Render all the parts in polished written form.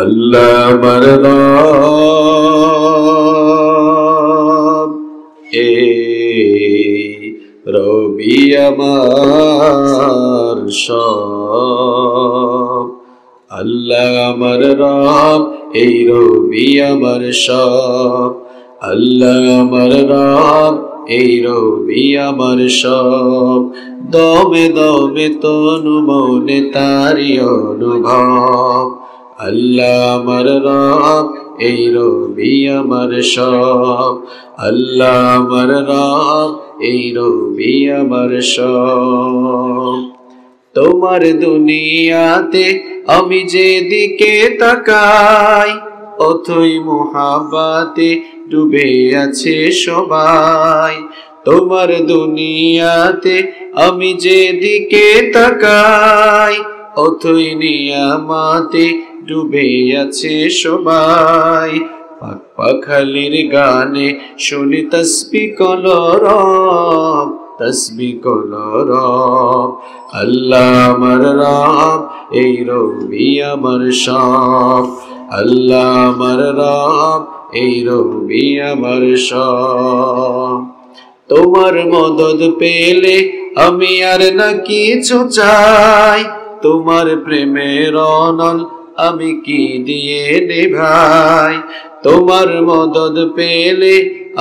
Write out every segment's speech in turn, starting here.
আল্লাহ আমার রব, এই রবি আমার সব। আল্লাহ আমার রব, এই রবি আমার সব। আল্লাহ আমার রব, এই রবি আমার সব। দমে দমে তনু মনে তারি অনুভব। আল্লাহ আমার রব, এই রবি আমার সব। আল্লাহ আমার রব, এই রবি আমার সব। তোমার দুনিয়াতে আমি যেদিকে তাকাই, অথই মুহাব্বতে ডুবে আছে সবাই। তোমার দুনিয়াতে আমি যেদিকে তাকাই, অথই নিয়ামতে ডুবে আছে সবাই। পাক পাখালির গানে শুনি তসবিহ কলরব, তসবিহ কলরব। আল্লাহ আমার রব, এই রবি আমার সব। আল্লাহ আমার রব, এই রবি আমার সব। তোমার মদদ পেলে আমি আর না কিছু চাই, তোমার প্রেমের অনল আমি কি দিয়ে নেভাই। তোমার মদদ পেলে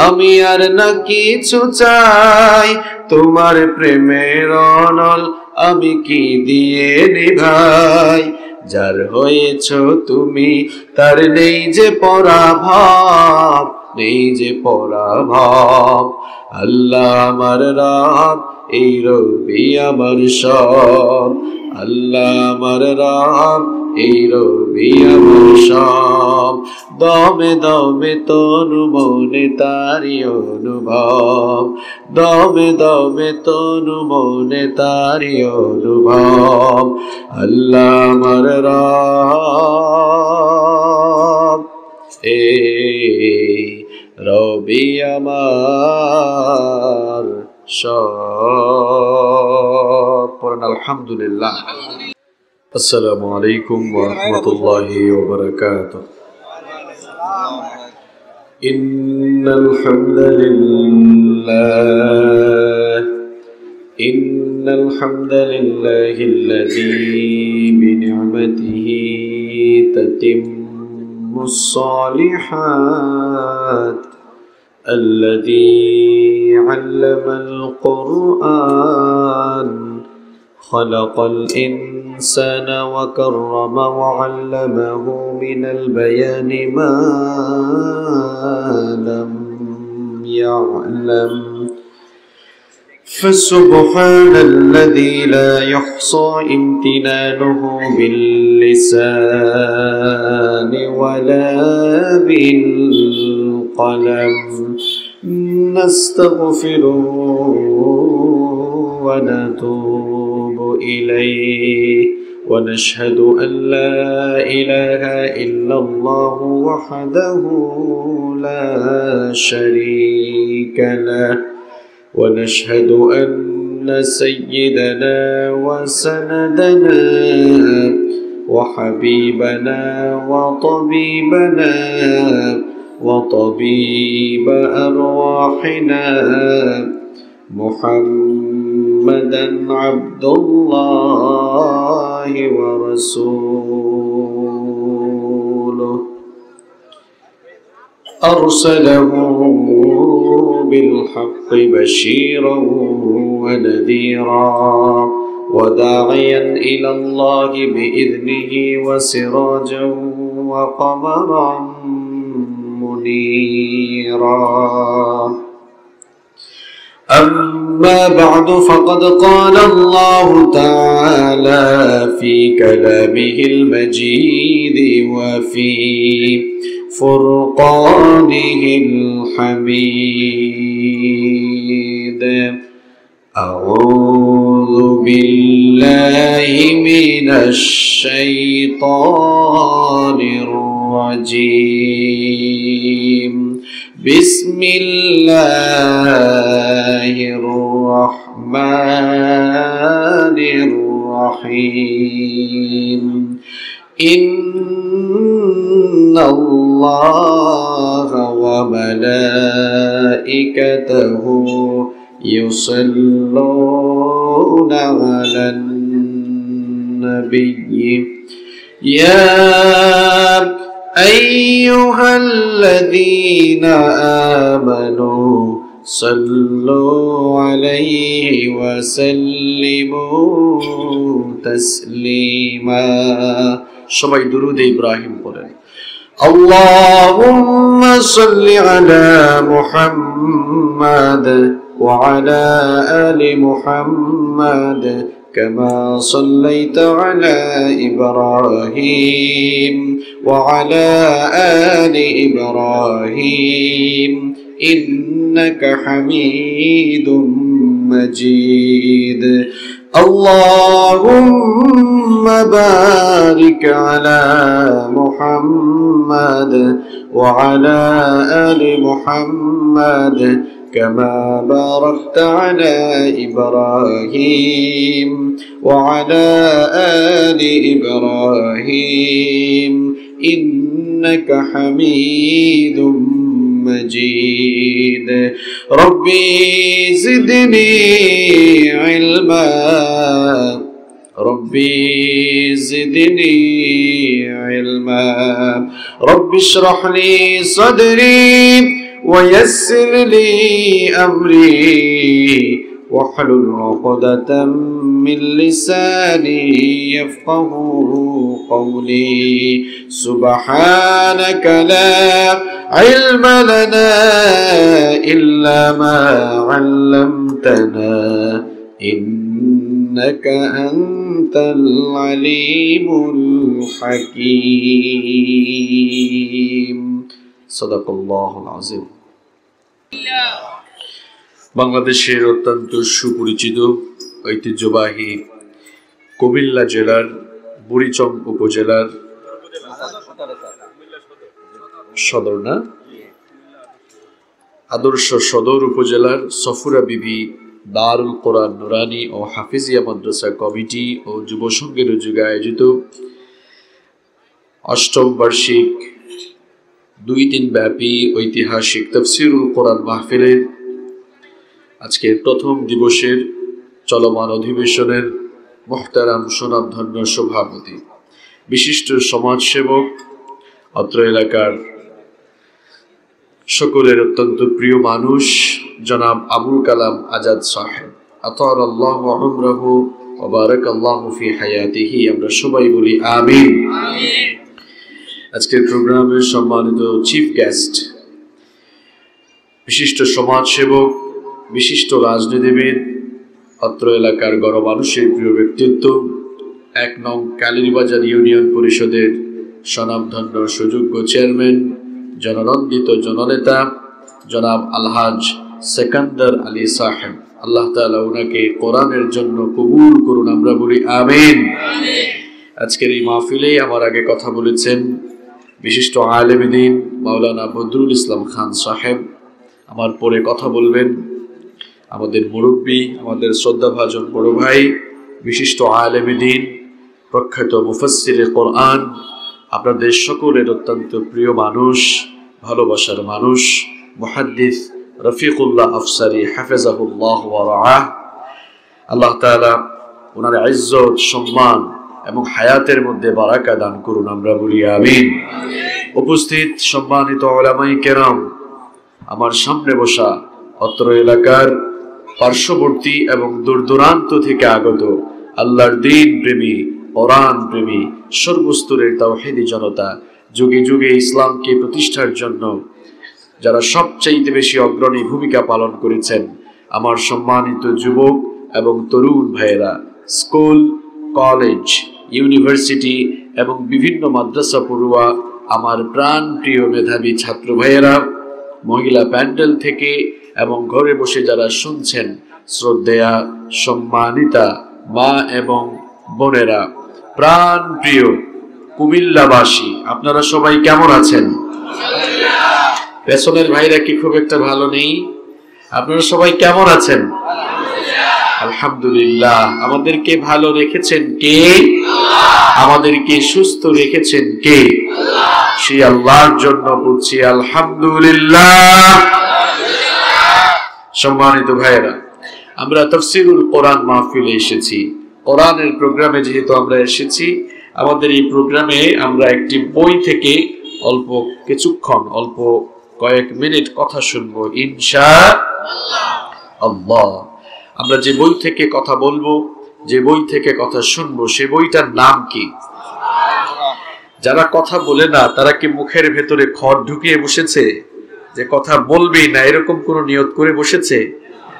আমি আর না কিছু চাই, তোমার প্রেমের অনল আমি কি দিয়ে নেভাই। যার হয়েছ তুমি তার নেই যে পরাভব, নেই যে পরাভব। আল্লাহ আমার রব, এই রবি আমার সব। আল্লাহ আমার রব, এই রবি আমার সব। দমে দমে তনু মনে তারি অনুভব। দমে দমে তনু মনে তারি অনুভব। আল্লাহ আমার রব, এই রবি আমার সব। পড়েন আলহামদুলিল্লাহ। আসসালামু আলাইকুম ওয়া রাহমাতুল্লাহি ওয়া বারাকাতুহু। ইন্নাল হামদালিল্লাহ, ইন্নাল হামদালিল্লাহিল্লাযী বিনি'মাতিহি তাতিম্মুস সালিহাত, الذي علم القرآن خلق الإنسان وكرم وعلمه من البيان ما لم يعلم. فسبحان الذي لا يحصى امتنانه باللسان ولا بالقلم. نستغفره ونتوب إليه، ونشهد أن لا إله إلا الله وحده لا شريك له، ونشهد أن سيدنا وسندنا وحبيبنا وطبيبنا وطبيب أرواحنا محمدا عبد الله ورسوله، أرسله بالحق بشيرا ونذيرا وداعيا إلى الله بإذنه وسراجا وقمرا منيرا. أما بعد، فقد قال الله تعالى في كلامه المجيد وفي فرقانه الحميد: أعوذ بالله من الشيطان الرجيم. بسم الله الرحمن الرحيم. إن الله وملائكته يصلون على النبي يا أيها الذين آمنوا صلوا عليه وسلموا تسليما সবাই দুরূদ ইব্রাহিম পড়েন اللهم صل على محمد وعلى آل محمد كما صليت على إبراهيم وعلى آل إبراهيم إنك حميد مجيد اللهم بارك على محمد وعلى آل محمد كما باركت على إبراهيم وعلى آل إبراهيم إنك حميد مجيد ربي زدني علما ربي زدني علما ربي اشرح لي صدري ويسر لي أمري واحلل عقدة من لساني يفقه قولي سبحانك لا علم لنا إلا ما علمتنا إنك أنت العليم الحكيم صدق الله العظيم বাংলাদেশের অত্যন্ত সুপরিচিত ঐতিহ্যবাহী কুমিল্লা জেলার বুড়িচং উপজেলার সদর না আদর্শ সদর উপজেলার সফুরা বিবি দারুল কোরআন নুরানি ও হাফিজিয়া মাদ্রাসা কমিটি ও যুব সংঘের উদ্যোগে আয়োজিত অষ্টম বার্ষিক 2 দিন ব্যাপী ঐতিহাসিক তাফসীরুল কোরআন মাহফিলের আজকের প্রথম দিবসের চলমান অধিবেশনের মুহতারাম সুনামধন্য সভাপতি বিশিষ্ট সমাজসেবক অত্র এলাকার সকলের অত্যন্ত প্রিয় মানুষ জনাব আবুল কালাম আজাদ সাহেব আতারাল্লাহু উমরাহু ওয়া বারাকাল্লাহু ফি হায়াতিহি আমরা সবাই বলি আমিন আমিন আজকের প্রোগ্রামের সম্মানিত চিফ গেস্ট বিশিষ্ট সমাজসেবক বিশিষ্ট রাজনীতিবিদ অত্র এলাকার গণমানুষের প্রিয় ব্যক্তিত্ব 1 নং কালীরবাজার ইউনিয়ন পরিষদের স্বনামধন্য সুযোগ্য চেয়ারম্যান জননন্দিত জননেতা জনাব আলহাজ সেকান্দার আলী সাহেব আল্লাহ তাআলা ওনাকে কোরআনের জন্য কবুল করুন আমরা বলি আমিন আজকের এই মাহফিলে আমার আগে কথা বলেছেন বিশিষ্ট আলেম দ্বীন মাওলানা বদরুল ইসলাম খান সাহেব আমার পরে কথা বলবেন আমাদের মুরব্বী আমাদের শ্রদ্ধাভাজন বড় ভাই বিশিষ্ট আলেম দ্বীন প্রখ্যাত মুফাসসিরে কোরআন আপনাদের সকলের অত্যন্ত প্রিয় মানুষ ভালোবাসার মানুষ মুহাদ্দিস রফিকুল্লাহ আফসারী হাফেজাহুল্লাহ ওয়া রাআহ আল্লাহ তাআলা ওনার ইজ্জত সম্মান এবং হায়াতের মধ্যে বারাকা দান করুন আমরা বলি আমিন উপস্থিত সম্মানিত উলামায়ে কেরাম আমার সামনে বসা অত্র এলাকার পার্শ্ববর্তী এবং দূরদূরান্ত থেকে আগত আল্লাহর দ্বীন প্রেমী কোরআন প্রেমী সর্বস্তরের তাওহীদি জনতা যুগে যুগে ইসলামকে প্রতিষ্ঠার জন্য যারা সবচেয়ে বেশি অগ্রণী ভূমিকা পালন করেছেন আমার সম্মানিত যুবক এবং তরুণ ভাইয়েরা স্কুল কলেজ ইউনিভার্সিটি এবং বিভিন্ন মাদ্রাসা পড়ুয়া আমার প্রাণ প্রিয় মেধাবী ছাত্র ভাইয়েরা মহিলা প্যান্ডেল থেকে এবং ঘরে বসে যারা শুনছেন শ্রদ্ধেয়া সম্মানিতা মা এবং বোনেরা প্রাণ প্রিয় কুমিল্লাবাসী আপনারা সবাই কেমন আছেন পেছনের ভাইরা কি খুব একটা ভালো নেই আপনারা সবাই কেমন আছেন আলহামদুলিল্লাহ আমাদেরকে ভালো রেখেছেন কে আল্লাহ আমাদেরকে সুস্থ রেখেছেন কে? সেই আল্লাহর জন্য বলছি আলহামদুলিল্লাহ। সম্মানিত ভাইয়েরা, আমরা তাফসীরুল কোরআন মাহফিলে এসেছি। কোরআনের প্রোগ্রামে যেহেতু আমরা এসেছি, আমাদের এই প্রোগ্রামে আমরা একটি বই থেকে অল্প কিছুক্ষণ, অল্প কয়েক মিনিট কথা শুনবো ইনশাআল্লাহ। আমরা যে বই থেকে কথা বলবো, যে বই থেকে কথা শুনবো, সে বইটার নাম কি? যারা কথা বলে না তারা কি মুখের ভেতরে খড় ঢুকিয়ে বসেছে যে কথা বলবেই না, এরকম কোন নিয়ত করে বসেছে?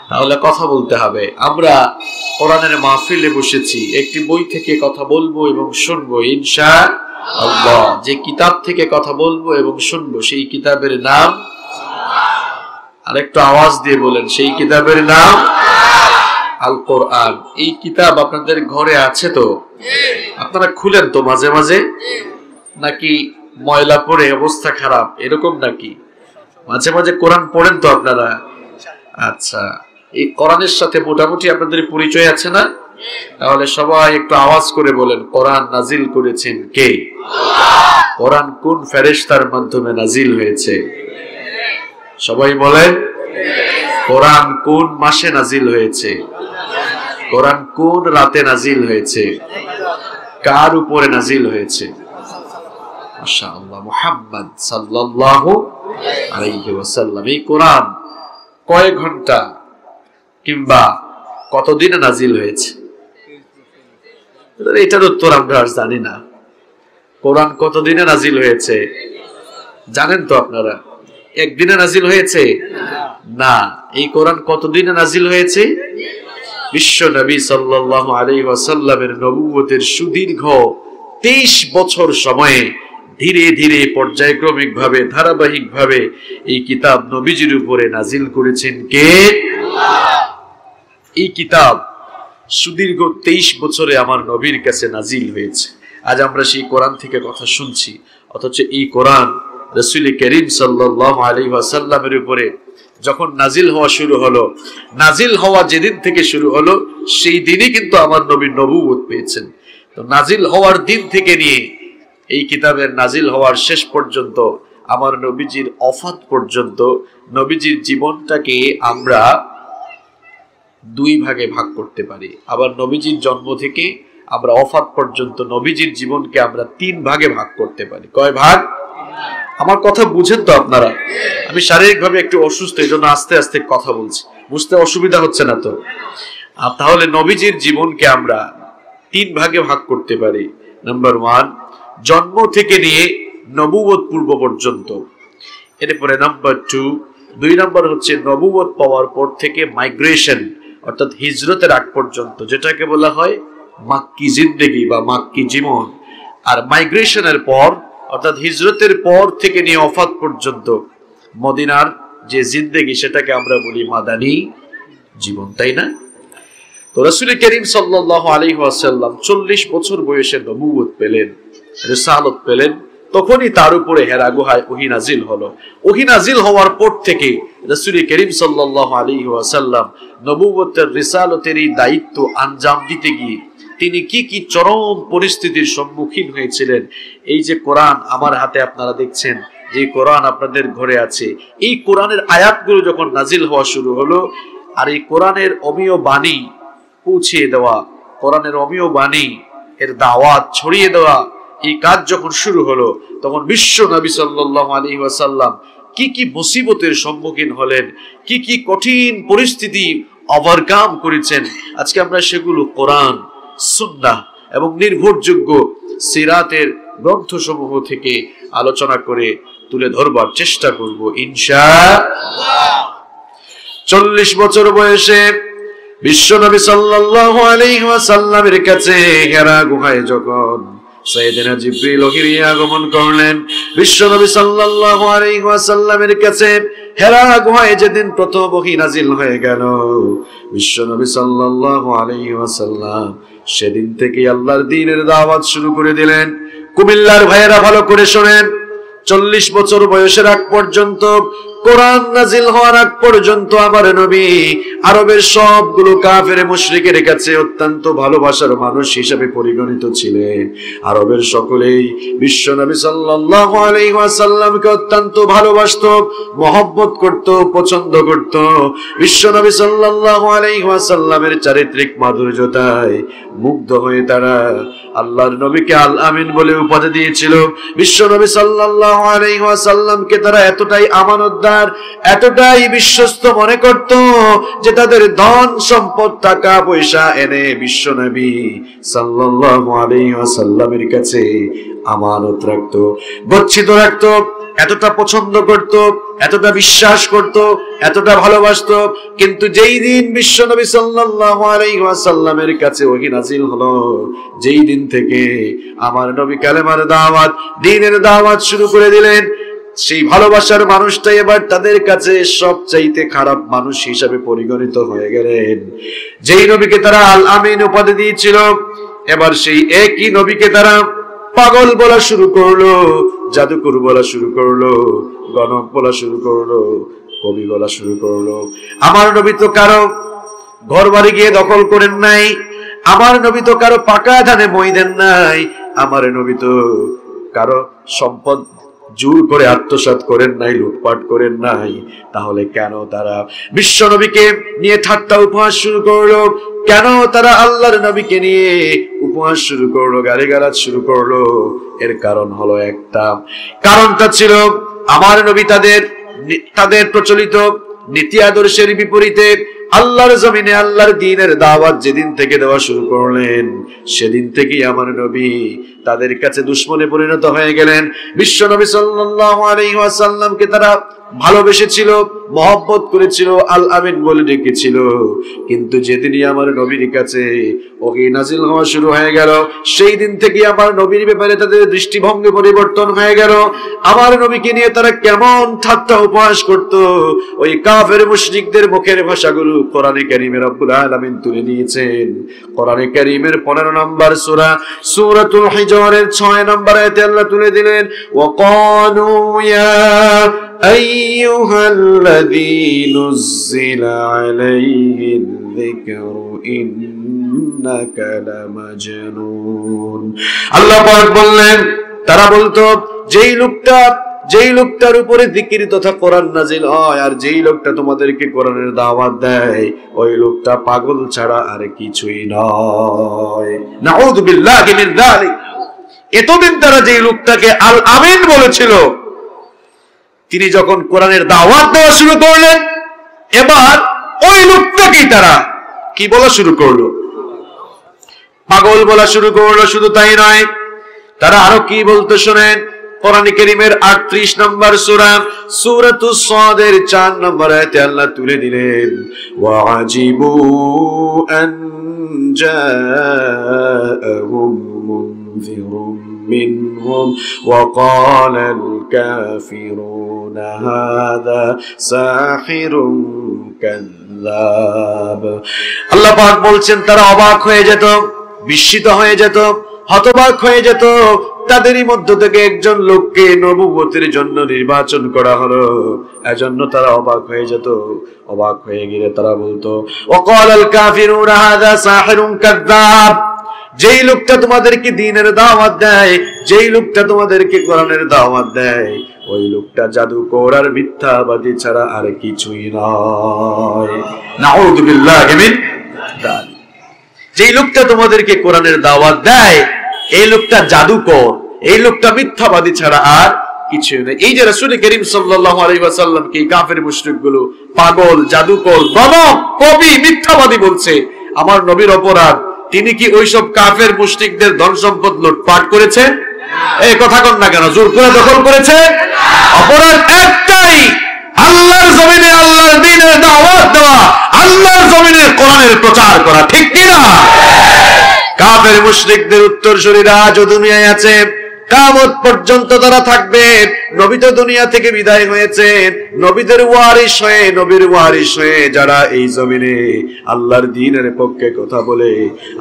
তাহলে কথা বলতে হবে। আমরা কোরআনের মাহফিলে বসেছি, একটি বই থেকে কথা বলবো এবং শুনবো ইনশাআল্লাহ। যে কিতাব থেকে কথা বলবো এবং শুনবো সেই কিতাবের নাম, আরেকটু আওয়াজ দিয়ে বলেন, সেই কিতাবের নাম আল কোরআন। এই কিতাব আপনাদের ঘরে আছে তো? আপনারা খুলেন তো মাঝে মাঝে, নাকি ময়লা পড়ে অবস্থা খারাপ এরকম? নাকি মাঝে মাঝে কোরআন পড়েন তো আপনারা? আচ্ছা, এই কোরআনের সাথে মোটামুটি আপনাদের পরিচয় আছে না? তাহলে সবাই একটু আওয়াজ করে বলেন, কোরআন নাজিল করেছেন কে? কোরআন কোন ফেরেশতার মাধ্যমে নাজিল হয়েছে? সবাই বলেন। কোরআন কোন মাসে নাজিল হয়েছে? কোরআন কোন রাতে নাজিল হয়েছে? কার উপরে নাজিল হয়েছে? মাশাআল্লাহ, মুহাম্মদ সাল্লাল্লাহু আলাইহি ওয়াসাল্লাম। এই কোরআন কয় ঘন্টা কিংবা কতদিনে নাজিল হয়েছে? এটার উত্তর আমরা আর জানি না। কোরআন কতদিনে নাজিল হয়েছে জানেন তো আপনারা? একদিনে নাজিল হয়েছে না। এই কোরআন কতদিনে নাজিল হয়েছে? বিশ্ব নবী সাল্লাল্লাহু আলাইহি ওয়াসাল্লামের নবুয়তের সুদীর্ঘ 23 বছর সময়ে ধীরে ধীরে পর্যায়ক্রমিক ভাবে ধারাবাহিক ভাবে এই কিতাব নবীজির উপরে নাজিল করেছেন কে? এই কিতাব সুদীর্ঘ 23 বছরে আমার নবীর কাছে নাজিল হয়েছে। আজ আমরা সেই কোরআন থেকে কথা শুনছি, অথচ এই কোরআন রাসূল করিম সাল্লাল্লাহু আলাইহি ওয়াসাল্লামের উপরে যখন নাজিল হওয়া শুরু হলো, নাজিল হওয়া যেদিন থেকে শুরু হলো সেই দিনই কিন্তু আমার নবী নবুয়ত পেয়েছেন। তো নাজিল হওয়ার দিন থেকে নিয়ে এই কিতাবের নাজিল হওয়ার শেষ পর্যন্ত, আমার নবীজির ওফাত পর্যন্ত, নবীজির জীবনটাকে আমরা দুই ভাগে ভাগ করতে পারি। আবার নবীজির জন্ম থেকে আমরা ওফাত পর্যন্ত নবীজির জীবনকে আমরা 3 ভাগে ভাগ করতে পারি। কয় ভাগ? আমার কথা বুঝেন তো আপনারা? আমি শারীরিকভাবে একটু অসুস্থ, এই জন্য আস্তে আস্তে কথা বলছি, বুঝতে অসুবিধা হচ্ছে না তো? তাহলে নবীজির জীবনকে আমরা 3 ভাগে ভাগ করতে পারি। নাম্বার 1, জন্ম থেকে নিয়ে নবুয়ত পূর্ব পর্যন্ত। এরপরে নাম্বার 2 নম্বর হচ্ছে নবুয়ত পাওয়ার পর থেকে মাইগ্রেশন, অর্থাৎ হিজরতের আগ পর্যন্ত, যেটাকে বলা হয় মাক্কি জিন্দেগি বা মাক্কি জীবন। আর মাইগ্রেশনের পর, অর্থাৎ হিজরতের পর থেকে নিয়ে ওফাত পর্যন্ত মদিনার যে জিন্দেগি, সেটাকে আমরা বলি মাদানী জীবন, তাই না? তো রাসূল করিম সাল্লাল্লাহু আলাইহি ওয়াসাল্লাম 40 বছর বয়সে নবুয়ত পেলেন, রিসালাত পেলেন। তখনই তার উপরে হেরা গুহায় ওহী নাজিল হলো। ওহী নাজিল হওয়ার পর থেকে রাসূল করিম সাল্লাল্লাহু আলাইহি ওয়াসাল্লাম নবুয়তের রিসালাতের এই দায়িত্ব আঞ্জাম দিতে গিয়ে তিনি কি কি চরম পরিস্থিতির সম্মুখীন হয়েছিলেন। এই যে কোরআন আমার হাতে আপনারা দেখছেন, যে কোরআন আপনাদের ঘরে আছে, এই কোরআনের আয়াতগুলো যখন নাজিল হওয়া শুরু হলো, আর এই কোরআনের অমীয় বাণী পৌঁছিয়ে দেওয়া, কোরআনের অমীয় বাণী এর দাওয়াত ছড়িয়ে দেওয়া, এই কাজ যখন শুরু হলো, তখন বিশ্ব নবী সাল্লাল্লাহু আলাইহি ওয়াসাল্লাম কি কি মুসিবতের সম্মুখীন হলেন, কি কি কঠিন পরিস্থিতি ওভারকাম করেছেন, আজকে আমরা সেগুলো কোরআন, সুন্নাহ এবং নির্ভরযোগ্য সিরাতের গ্রন্থসমূহ থেকে আলোচনা করে তুলে ধরবার চেষ্টা করব ইনশাআল্লাহ। 40 বছর বয়সে বিশ্ব নবী সাল্লাল্লাহু আলাইহি ওয়াসাল্লামের কাছে হেরা গুহায় যখন সাইয়েদনা জিবরিল ওহী আগমন করলেন, বিশ্ব নবী সাল্লাল্লাহু আলাইহি ওয়াসাল্লামের কাছে হেরা গুহায় যেদিন প্রথম ওহী নাজিল হয়ে গেল, বিশ্ব নবী সাল্লাল্লাহু আলাইহি ওয়াসাল্লাম সেদিন থেকে আল্লাহর দ্বীনের দাওয়াত শুরু করে দিলেন। কুমিল্লার ভাইয়েরা ভালো করে শোনেন, 40 বছর বয়সের আগ পর্যন্ত কোরআন নাজিল হওয়ার আগ পর্যন্ত আমার নবী আরবের সবগুলো কাফের মুশরিকের কাছে অত্যন্ত ভালোবাসার মানুষ হিসেবে পরিগণিত ছিলেন। আরবের সকলেই বিশ্ব নবী সাল্লাল্লাহু আলাইহি ওয়াসাল্লামকে অত্যন্ত ভালোবাসত, মহব্বত করত, পছন্দ করত। বিশ্ব নবী সাল্লাল্লাহু আলাইহি ওয়াসাল্লামের চারিত্রিক মাধুর্যতায় মুগ্ধ হয়ে তারা আল্লাহর নবীকে আল আমিন বলে উপাধি দিয়েছিল। বিশ্ব নবী সাল্লাল্লাহু আলাইহি ওয়াসাল্লামকে তারা এতটাই আমানতদার, এতটাই বিশ্বস্ত মনে করত যে তাদের ধন সম্পদ, টাকা পয়সা এনে বিশ্ব নবী সাল্লাল্লাহু আলাইহি ওয়াসাল্লামের কাছে আমানত রাখত, গচ্ছিত রাখত। এতটা পছন্দ করত, এতটা বিশ্বাস করত, এতটা ভালোবাসতো। কিন্তু যেই দিন বিশ্ব নবী সাল্লাল্লাহু আলাইহি ওয়াসাল্লামের কাছে ওহী নাযিল হলো, যেই দিন থেকে আমার নবী কালেমার দাওয়াত, দ্বীনের দাওয়াত শুরু করে দিলেন, সেই ভালোবাসার মানুষটাই এবার তাদের কাছে সবচাইতে খারাপ মানুষ হিসাবে পরিগণিত হয়ে গেলেন। যেই নবীকে তারা আল আমিন উপাধি দিয়েছিল, এবার সেই একই নবীকে তারা পাগল বলা শুরু করলো, জাদুকর বলা শুরু করলো, গণক বলা শুরু করলো, কবি বলা শুরু করলো। আমার নবী তো কারো ঘর বাড়ি গিয়ে দখল করেন নাই, আমার নবী তো কারো পাকা ধানে মই দেন নাই, আমার নবী তো কারো সম্পদ জোর করে আত্মসাৎ করেন নাই, লুটপাট করেন নাই। তাহলে কেন তারা বিশ্ব নবীকে নিয়ে ঠাট্টা উপহাস শুরু করলো? কেন তারা আল্লাহর নবীকে নিয়ে উপহাস শুরু করলো, গালিগালাজ শুরু করলো? এর কারণ হলো একটা, কারণটা ছিল আমার নবী তাদের প্রচলিত নীতি আদর্শের বিপরীতে আল্লাহর জমিনে আল্লাহর দ্বীনের দাওয়াত যেদিন থেকে দেওয়া শুরু করলেন, সেদিন থেকেই আমার নবী তাদের কাছে দুশমনে পরিণত হয়ে গেলেন। বিশ্ব নবী সাল্লাল্লাহু আলাইহি ওয়াসাল্লামকে তারা ভালোবেসেছিল, মহব্বত করেছিল, আল আমিন বলে ডেকেছিল। কিন্তু যেদিনই আমার নবীর কাছে ওহী নাজিল হওয়া শুরু হয়ে গেল, সেই দিন থেকে আমার নবীর ব্যাপারে তাদের দৃষ্টিভঙ্গি পরিবর্তন হয়ে গেল। আমার নবীকে নিয়ে তারা কেমন ঠাট্টা উপহাস করত, ওই কাফের মুশরিকদের মুখের ভাষাগুলো কোরআনে কারীমে রব্বুল আলামিন তুলে নিয়েছেন। কোরআনে কারীমের 15 নম্বর সূরা সূরাতুল হিজরের 6 নম্বর আয়াতে আল্লাহ তুলে দিলেন, ওয়াকালু ইয়া আইয়ুহাল্লাযী নুজ্জিলা আলাইহিল যিকরু ইন্নাকা লামাজনুন। আল্লাহ পাক বললেন, তারা বলতো যেই লোকটার উপরে জিকির তথা কোরআন নাজিল হয়, আর যেই লোকটা তোমাদেরকে কোরআনের দাওয়াত দেয়, ওই লোকটা পাগল ছাড়া আর কিছুই নয়। নাউযু বিল্লাহি মিন যালিক। এতদিন তারা যেই লোকটাকে আল আমিন বলেছিল, তিনি যখন কোরআনের দাওয়াত দেওয়া শুরু করলেন, এবার ওই লোকটাকেই তারা কি বলা শুরু করলো? পাগল বলা শুরু করলো। শুধু তাই নয়, তারা আরো কি বলতে শোনেন। কোরআন কারীমের 38 নম্বর সূরা সূরাতুস সাদের 4 নম্বর আয়াতে আল্লাহ তুলে দিলেন, ওয়াজিবু আন জাআহুম মুনযিরুম মিনহুম ওয়াকালাল কাফিরুনা হাযা সাহিরুন কাযযাব। আল্লাহ পাক বলছেন, তারা অবাক হয়ে যেত, বিস্মিত হয়ে যেত, হতবাক হয়ে যেত। তাদেরই মধ্য থেকে একজন লোককে নবুয়তের জন্য নির্বাচন করা হলো, এজন্য তারা অবাক হয়ে যেত। অবাক হয়ে গেলে তারা বলতো, ওয়াকালাল কাফিরুনা হাযা সাহিরুন কাযযাব। যেই লোকটা তোমাদেরকে দ্বীনের দাওয়াত দেয়, যেই লোকটা তোমাদেরকে কোরআনের দাওয়াত দেয়, ওই লোকটা জাদুকর আর মিথ্যাবাদী ছাড়া আর কিছুই নয়। নাউযু বিল্লাহি মিন যালিক। যেই লোকটা তোমাদেরকে কোরআনের দাওয়াত দেয়, এই লোকটা জাদুকর, এই লোকটা মিথ্যাবাদী ছাড়া আর কিছুই নয়। এই যে রাসূল করিম সাল্লাল্লাহু আলাইহি ওয়াসাল্লামকে কাফের মুশরিকগুলো পাগল, জাদুকর, গণক, কবি, মিথ্যাবাদী বলছে, আমার নবীর অপরাধ, তিনি কি ওইসব কাফের মুশরিকদের ধন সম্পদ লুটপাট করেছে? এই কথা কন না কেন? জোর করে দখল করেছে? অপরাধ একটাই, আল্লাহর জমিনে আল্লাহর দ্বীনের দাওয়াত দেওয়া, আল্লাহর জমিনে কোরআনের প্রচার করা, ঠিক কি না? কাফের মুশরিকদের উত্তরসূরিরা আজও দুনিয়ায় আছে, কিয়ামত পর্যন্ত তারা থাকবে। নবী তো দুনিয়া থেকে বিদায় হয়েছেন, নবীদের ওয়ারিস হয়ে, নবীর ওয়ারিস হয়ে যারা এই জমিনে আল্লাহর দ্বীনের পক্ষে কথা বলে,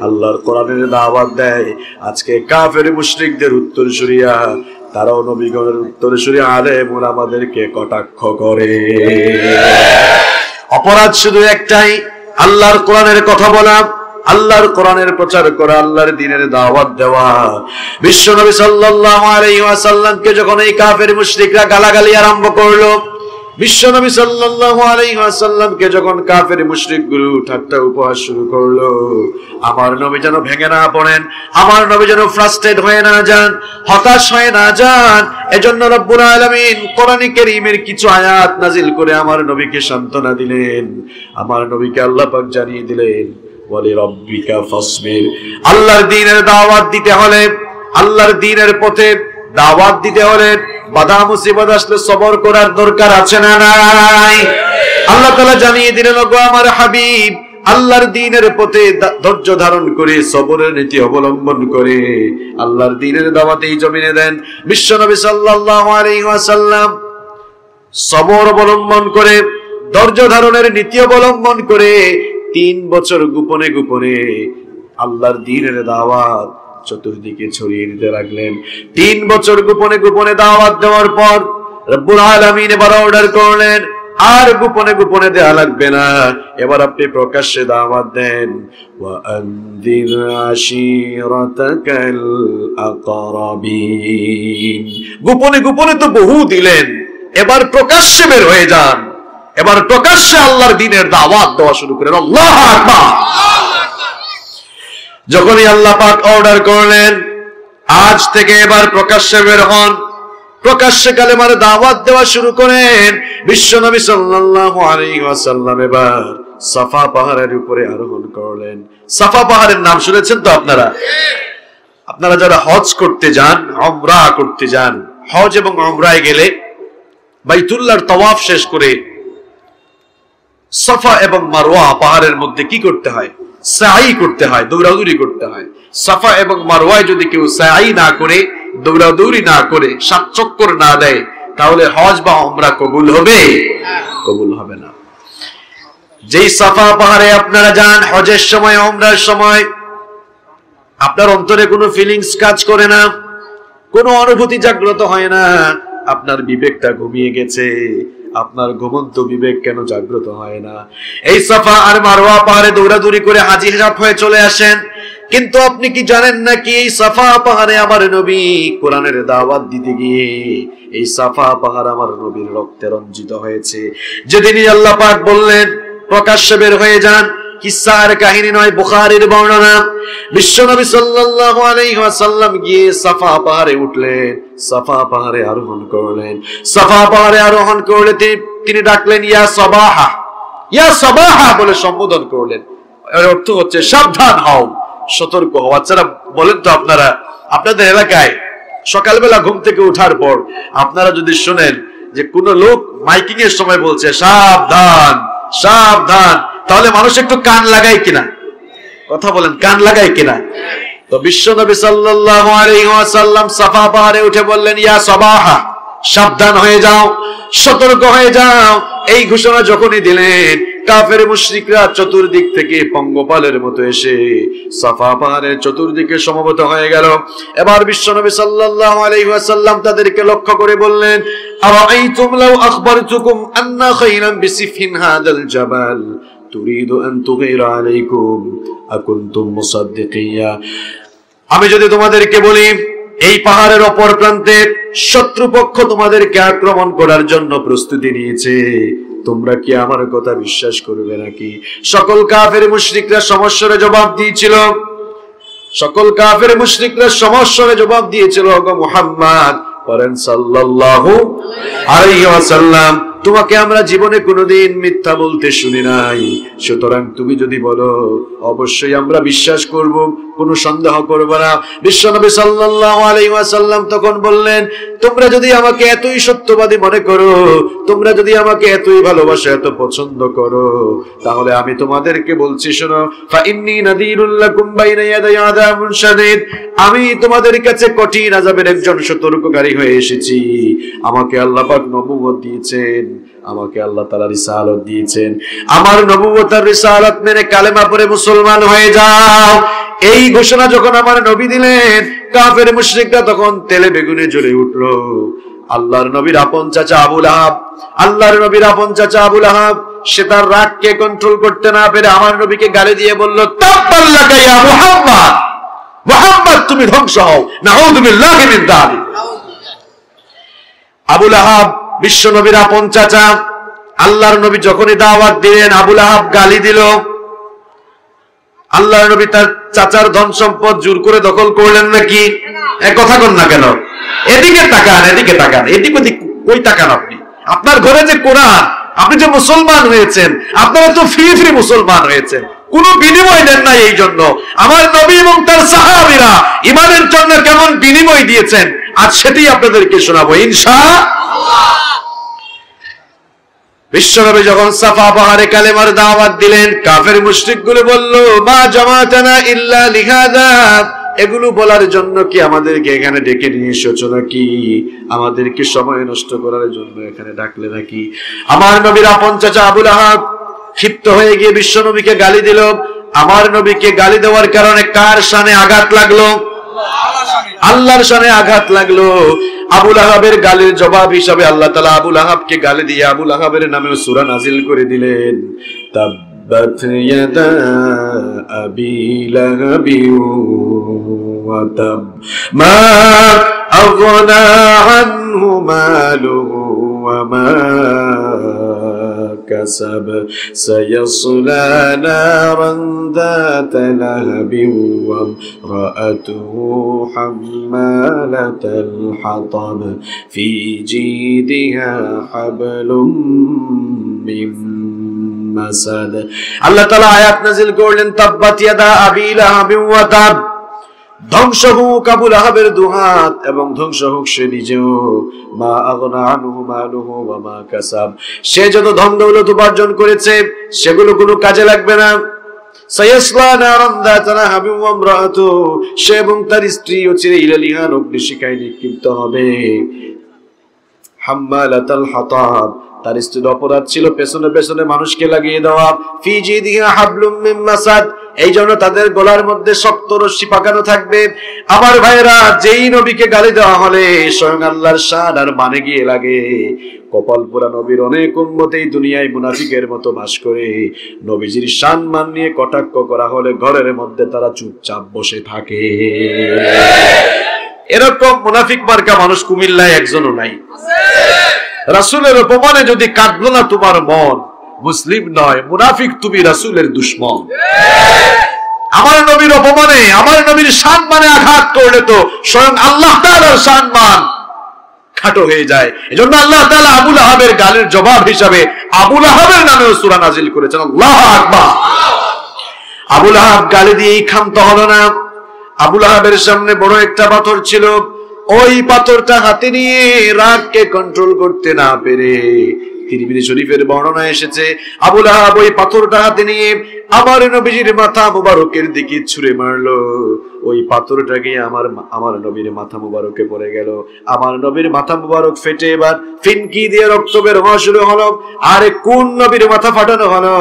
আল্লাহর কোরআনের দাওয়াত দেয়, আজকে কাফের মুশরিকদের উত্তরসূরিরা তারাও নবীগণের উত্তরসূরি আলেম ওলামাদেরকে কটাক্ষ করে। অপরাধ শুধু একটাই, আল্লাহর কোরআনের কথা বলা, আল্লাহর কোরআনের প্রচার করা, আল্লাহর দ্বীনের দাওয়াত দেওয়া। বিশ্বনবী সাল্লাল্লাহু আলাইহি ওয়াসাল্লামকে যখন এই কাফের মুশরিকরা গালাগালি আরম্ভ করলো, বিশ্বনবী সাল্লাল্লাহু আলাইহি ওয়াসাল্লামকে যখন কাফের মুশরিকগুলো ঠাট্টা উপহাস শুরু করলো, আমার নবী যেন ভেঙে না পড়েন, আমার নবী যেন ফ্রাস্ট্রেট হয়ে না যান, হতাশ হয়ে না যান, এজন্য রব্বুল আলামিন কোরআনে কারীমের কিছু আয়াত নাজিল করে আমার নবীকে সান্ত্বনা দিলেন। আমার নবীকে আল্লাহ পাক জানিয়ে দিলেন, ওয়ালি রাব্বিকা ফাসবির। আল্লাহর দ্বীনের দাওয়াত দিতে হলে, আল্লাহর দ্বীনের পথে দাওয়াত দিতে হলে বাধা মুসিবত আসলে সবর করার দরকার আছে না নাই? আল্লাহ তাআলা জানিয়ে দিলেন, ওগো আমার হাবিব, আল্লাহর দ্বীনের পথে ধৈর্য ধারণ করে সবরের নীতি অবলম্বন করে আল্লাহর দ্বীনের দাওয়াত এই জমিনে দেন। বিশ্বনবী সাল্লাল্লাহু আলাইহি ওয়াসাল্লাম সবর অবলম্বন করে, ধৈর্য ধারণের নীতি অবলম্বন করে 3 বছর গোপনে গোপনে আল্লাহর দ্বীনের দাওয়াত চতুর্দিকে ছড়িয়ে দিতে লাগলেন। 3 বছর গোপনে গোপনে দাওয়াত দেওয়ার পর রব্বুল আলামিন এবার অর্ডার করলেন, আর গোপনে গোপনে দেয়া লাগবে না, এবার আপনি প্রকাশ্যে দাওয়াত দেন। ওয়া আনদির আশিরাতাকাল আকরাবিন। গোপনে গোপনে তো বহু দিলেন, এবার প্রকাশ্যে বের হয়ে যান, এবার প্রকাশ্যে আল্লাহর দ্বীনের দাওয়াত দেওয়া শুরু করেন। আল্লাহু আকবার। যখনই আল্লাহ পাক অর্ডার করলেন, আজ থেকে এবার প্রকাশ্যে বের হন, প্রকাশ্যে কালেমার দাওয়াত দেওয়া শুরু করেন। বিশ্বনবী সাল্লাল্লাহু আলাইহি ওয়াসাল্লাম এবার সাফা পাহাড়ের উপরে আরোহণ করলেন। সাফা পাহাড়ের নাম শুনেছেন তো আপনারা? আপনারা যারা হজ করতে যান, উমরা করতে যান, হজ এবং উমরায় গেলে বাইতুল্লাহর তাওয়াফ শেষ করে সাফা এবং মারওয়া পাহাড়ের মধ্যে কি করতে হয়? সাই করতে হয়, দৌড়াদৌড়ি করতে হয়। সাফা এবং মারওয়ায় যদি কেউ সাই না করে, দৌড়াদৌড়ি না করে, 7 চক্কর না দেয়, তাহলে হজ বা উমরা কবুল হবে? কবুল হবে না। যেই সাফা পাহাড়ে আপনারা যান হজের সময়, উমরার সময়, আপনার অন্তরে কোনো ফিলিংস কাজ করে না, কোনো অনুভূতি জাগ্রত হয় না, আপনার বিবেকটা ঘুমিয়ে গেছে। আপনার ঘুমন্ত বিবেক কেন জাগ্রত হয় না? এই সাফা আর মারওয়া পাহাড়ে দৌড়াদৌড়ি করে হাজি সাফ হয়ে চলে আসেন, কিন্তু আপনি কি জানেন নাকি এই সাফা পাহাড়ে আমার নবী কোরআনের দাওয়াত দিতে গিয়ে এই সাফা পাহাড় আমার নবীর রক্তে রঞ্জিত হয়েছে। যেদিনই আল্লাহ পাক বললেন প্রকাশ্যে বের হয়ে যান, কিসসার কাহিনী নয়, বুখারীর বর্ণনা। বিশ্বনবী সাল্লাল্লাহু আলাইহি ওয়াসাল্লাম গিয়ে সাফা পাহাড়ে উঠলেন, সাফা পাহাড়ে আরোহণ করলেন। সাফা পাহাড়ে আরোহণ করলে তিনি ডাকলেন, ইয়া সাবাহা, ইয়া সাবাহা বলে সম্বোধন করলেন। এর অর্থ হচ্ছে সাবধান হও, সতর্ক হও। বাচ্চারা বলেন তো, আপনারা আপনাদের এলাকায় সকালবেলা ঘুম থেকে ওঠার পর আপনারা যদি শুনেন যে কোন লোক মাইকিং এর সময় বলছে সাবধান সাবধান, তাহলে মানুষ একটু কান লাগায় কিনা? কথা বলেন, কান লাগায় কিনা? তো বিশ্বনবী সাল্লাল্লাহু আলাইহি ওয়াসাল্লাম সাফা পাহাড়ে উঠে বললেন, ইয়া সাবাহা, সাবধান হয়ে যাও, সতর্ক হয়ে যাও। এই ঘোষণা যখনই দিলেন, কাফের মুশরিকরা চতুর্দিক থেকে পঙ্গপালের মতো এসে সাফা পাহাড়ের চতুর্দিকে সমবেত হয়ে গেল। এবার বিশ্বনবী সাল্লাল্লাহু আলাইহি ওয়াসাল্লাম তাদেরকে লক্ষ্য করে বললেন, আরাআইতুম লাউ আখবারতুকুম আন্না খায়রান বিসিফিন হাদাল জাবাল তুরিদু আন তুগীরা আলাইকুম আকুনতুম মুসাদ্দিকিয়া। আমি যদি তোমাদেরকে বলি এই পাহাড়ের অপর প্রান্তে শত্রুপক্ষ তোমাদেরকে আক্রমণ করার জন্য প্রস্তুতি নিয়েছে, তোমরা কি আমার কথা বিশ্বাস করবে নাকি? সকল কাফের মুশরিকরা সমস্বরে জবাব দিয়েছিল, সকল কাফের মুশরিকরা সমস্বরে জবাব দিয়েছিল, ওগো মুহাম্মদ বলেন সাল্লাল্লাহু আলাইহি ওয়াসাল্লাম, তোমাকে আমরা জীবনে কোনোদিন মিথ্যা বলতে শুনি নাই, সুতরাং তুমি যদি বলো অবশ্যই আমরা বিশ্বাস করব, কোনো সন্দেহ করব না। বিশ্বনবী সাল্লাল্লাহু আলাইহি ওয়াসাল্লাম তখন বললেন, তোমরা যদি আমাকে এতই সত্যবাদী মনে করো, তোমরা যদি আমাকে এতই ভালোবাসো, এত পছন্দ করো, তাহলে আমি তোমাদেরকে বলছি, শোনো, ফা ইন্নী নাযীরুল লাকুম বাইনা ইয়াদাই আযাবুন শাদীদ, আমি তোমাদের কাছে কঠিন আযাবের একজন সতর্ককারী হয়ে এসেছি। আমাকে আল্লাহ পাক নবুয়ত দিয়েছেন, আমাকে আল্লাহ তাআলা রিসালাত দিয়েছেন, আমার নবুয়তের রিসালাত মেনে কালেমা পড়ে মুসলমান হয়ে যাও। এই ঘোষণা যখন আমার নবী দিলেন, কাফের মুশরিকরা তখন তেলে বেগুনে জ্বলে উঠলো। আল্লাহর নবীর আপন চাচা আবু লাহাব, আল্লাহর নবীর আপন চাচা আবু লাহাব, সে তার রাগকে কন্ট্রোল করতে না পেরে আমার নবীকে গালি দিয়ে বলল, তাব্বাল্লাকা ইয়া মুহাম্মদ, মুহাম্মদ তুমি ধ্বংস হও, নাউযু বিল্লাহি মিন যালিক। আবু লাহাব বিশ্ব নবীর আপন চাচা, আল্লাহর নবী যখনই দাওয়াত দিলেন আবু লাহাব গালি দিল। আল্লাহর নবী তার চাচার ধন সম্পদ জোর করে দখল করলেন নাকি? এক কথা বল না কেন? এদিকে তাকান, এদিকে তাকান, এদিক ওদিক কই তাকান আপনি? আপনার ঘরে যে কোরআন, আপনি যে মুসলমান হয়েছেন, আপনারা তো ফ্রি ফ্রি মুসলমান হয়েছেন, কোনো বিনিময় দেন নাই। এই জন্য আমার নবী এবং তার সাহাবীরা ইমানের জন্য কেমন বিনিময় দিয়েছেন, আজ সেটাই আপনাদেরকে শোনাবো ইনশাআল্লাহ। বিশ্বনবী যখন সাফা পাহাড়ে কালেমার দাওয়াত দিলেন, কাফের মুশরিকগুলো বলল, মা জামাতানা ইল্লা লিহাযা, এগুলো বলার জন্য কি আমাদেরকে এখানে ডেকে নিয়ে এসেছো নাকি? আমাদেরকে সময় নষ্ট করার জন্য এখানে ডাকলে নাকি? আমার নবীর আপন চাচা আবু লাহাব ক্ষিপ্ত হয়ে গিয়ে বিশ্ব নবীকে গালি দিল। আমার নবীকে গালি দেওয়ার কারণে কার শানে আঘাত লাগলো? আল্লাহর শানে আঘাত লাগলো। আবু লাহাবের গালির জবাব হিসাবে আল্লাহ তাআলা আবু লাহাবকে গালি দিয়ে আবু লাহাবের নামে সূরা নাজিল করে দিলেন, তাব্বাত ইয়াদা আবি লাহাবি ওয়া তাব, মা আগনা আনহু মালুহু ওয়া মা كسب سيصلى نارا ذات لهب وامرأته حمالة الحطب في جيدها حبل من مسد। আল্লাহ তাআলা আয়াত নাযিল করলেন, তাব্বাত ইয়াদা আবি লাহাব ওয়া তাব, ধ্বংস হোক আবু লাহাবের দুহাত এবং ধ্বংস হোক সে নিজেও। মা আগনা আনহু মালুহু ওয়া মা কাসাব, সে যত ধন দৌলত উপার্জন করেছে সেগুলো কোনো কাজে লাগবে না। সায়াসলা নারান যাতা লাহাবিন ওয়া ইমরাআতুহু, সে এবং তার স্ত্রী চিরই লালিহান অগ্নিশিখায় নিক্ষিপ্ত হবে। হাম্মালাতাল হাতাব, তার স্ত্রীর অপরাধ ছিল পেছনে পেছনে মানুষকে লাগিয়ে দেওয়া। ফি জিদিহা হাবলুম মিন মাসাদ, এই জন্য তাদের গলার মধ্যে শক্ত রশি পাকানো থাকবে। আমার ভাইরা, যেই নবীকে গালি দেওয়া হলে স্বয়ং আল্লাহর শান আর মানে গিয়ে লাগে। কপাল পোড়া নবীর অনেক উম্মত এই দুনিয়ায় মুনাফিকের মতো বাস করে। নবীজির শান মান নিয়ে কটাক্ষ করা হলে ঘরের মধ্যে তারা চুপচাপ বসে থাকে। এরকম মুনাফিক মার্কা মানুষ কুমিল্লায় একজনও নাই। রাসূলের অপমানে যদি কাঁদলো না তোমার মন, মুসলিম নয়, মুনাফিক তুমি, রাসূলের দুশমন। আমার নবীর অপমানে, আমার নবীর সম্মানে আঘাত করলে তো স্বয়ং আল্লাহ তাআলার সম্মান খাটো হয়ে যায়। এজন্য আল্লাহ তাআলা আবু লাহাবের গালের জবাব হিসাবে আবু লাহাবের নামে সূরা নাজিল করেছেন। আল্লাহু আকবার। আবু লাহাব গালি দিয়েই ক্ষান্ত হলো না। আবু লাহাবের সামনে বড় একটা পাথর ছিল, ওই পাথরটা হাতে নিয়ে রাগকে কন্ট্রোল করতে না পেরে, তিরমিজি শরীফের বর্ণনা এসেছে, আবু লাহাব ওই পাথরটা হাতে নিয়ে আমার নবীজির মাথা মুবারকের দিকে ছুঁড়ে মারলো। ওই পাথরটা গিয়ে আমার নবীর মাথা মুবারকে পড়ে গেল। আমার নবীর মাথা মুবারক ফেটে এবার ফিনকি দিয়ে রক্ত বের হওয়া শুরু হলো। আরে কোন নবীর মাথা ফাটানো হলো?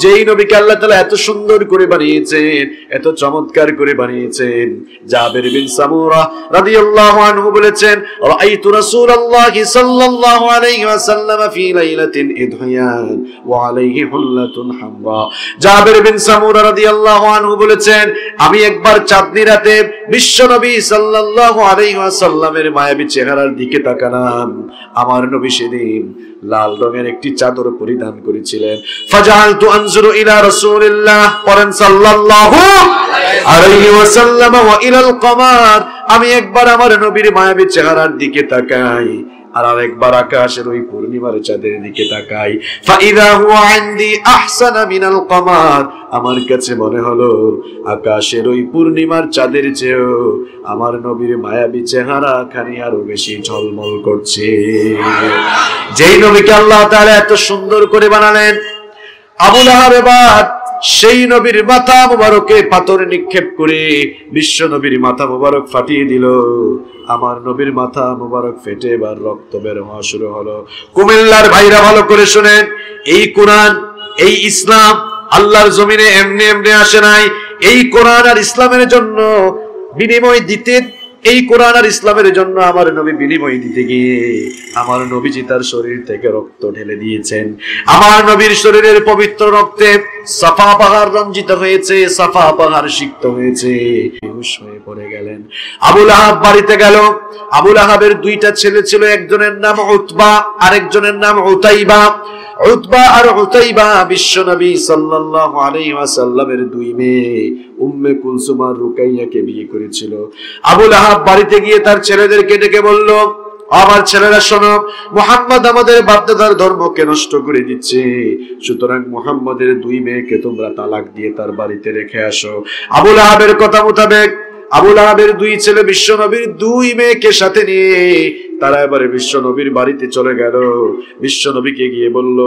যেই নবীকে আল্লাহ তাআলা এত সুন্দর করে বানিয়েছেন, এত চমৎকার করে বানিয়েছেন। জাবের বিন সামুরা রাদিয়াল্লাহু আনহু বলেছেন, রাআইতু রাসূলুল্লাহি সাল্লাল্লাহু আলাইহি ওয়াসাল্লাম ফি লাইলাতিন ইদহিয়ান ওয়া আলাইহি হুল্লাতুন হামরা। জাবের বিন সামুরা রাদিয়াল্লাহু আনহু বলেছেন, আমি একবার চাঁদনি রাতে বিশ্বনবী সাল্লাল্লাহু আলাইহি ওয়াসাল্লামের মায়াবী চেহারার দিকে তাকালাম। আমার নবী সেদিন লাল রঙের একটি চাদর পরিধান করেছিলেন। ফাজালতু আনজুরু ইলা রাসূলিল্লাহ, পরেন সাল্লাল্লাহু আলাইহি ওয়াসাল্লাম, ওয়া ইলাল কমার, আমি একবার আমার নবীর মায়াবী চেহারার দিকে তাকাই, আর আরেকবার আকাশের ওই পূর্ণিমার চাঁদের দিকে তাকাই। ফাইদা হুয়া ইনদি আহসানা মিনাল কমার, আমার কাছে মনে হলো আকাশের ওই পূর্ণিমার চাঁদের চেয়েও আমার নবীর মায়াবী চেহারা খানি আরো বেশি ঝলমল করছে। যেই নবীকে আল্লাহ তাআলা এত সুন্দর করে বানালেন, আবু লাহাব এবার সেই নবীর মাথা মুবারকে পাথর নিক্ষেপ করে বিশ্ব নবীর মাথা মুবারক ফাটিয়ে দিল। আমার নবীর মাথা মুবারক ফেটে এবার রক্ত বের হওয়া শুরু হলো। কুমিল্লার ভাইরা ভালো করে শুনেন, এই কোরআন, এই ইসলাম আল্লাহর জমিনে এমনি এমনি আসে নাই। এই কোরআন আর ইসলামের জন্য বিনিময় দিতে, এই কোরআন আর ইসলামের জন্য আমার নবী বিনিময় দিতে গিয়ে আমার নবীজি তার শরীর থেকে রক্ত ঢেলে দিয়েছেন। আমার নবীর শরীরের পবিত্র রক্তে সাফা পাহাড় রঞ্জিত হয়েছে, সাফা পাহাড় সিক্ত হয়েছে। বেহুশ হয়ে পড়ে গেলেন। আবুল আহাব বাড়িতে গেল। আবুল আহাবের দুইটা ছেলে ছিল, একজনের নাম উতবা, আরেকজনের নাম উতাইবা। উতবা আর উতাইবা বিশ্ব নবী সাল্লাল্লাহু আলাইহি ওয়াসাল্লামের দুই মেয়ে উম্মে কুলসুম আর রুকাইয়াকে বিয়ে করেছিল। আবুল আহাব বাড়িতে গিয়ে তার ছেলেদেরকে ডেকে বলল, আমার ছেলেরা শোনো, মুহাম্মদ আমাদের বাপদাদার ধর্মকে নষ্ট করে দিচ্ছে, সুতরাং মুহাম্মদের দুই মেয়েকে তোমরা তালাক দিয়ে তার বাড়িতে রেখে আসো। আবুল আহাবের কথা মোতাবেক আবুল আহাবের দুই ছেলে বিশ্ব নবীর দুই মেয়েকে সাথে নিয়ে তারা এবারে বিশ্ব নবীর বাড়িতে চলে গেল। বিশ্ব নবীকে গিয়ে বলল,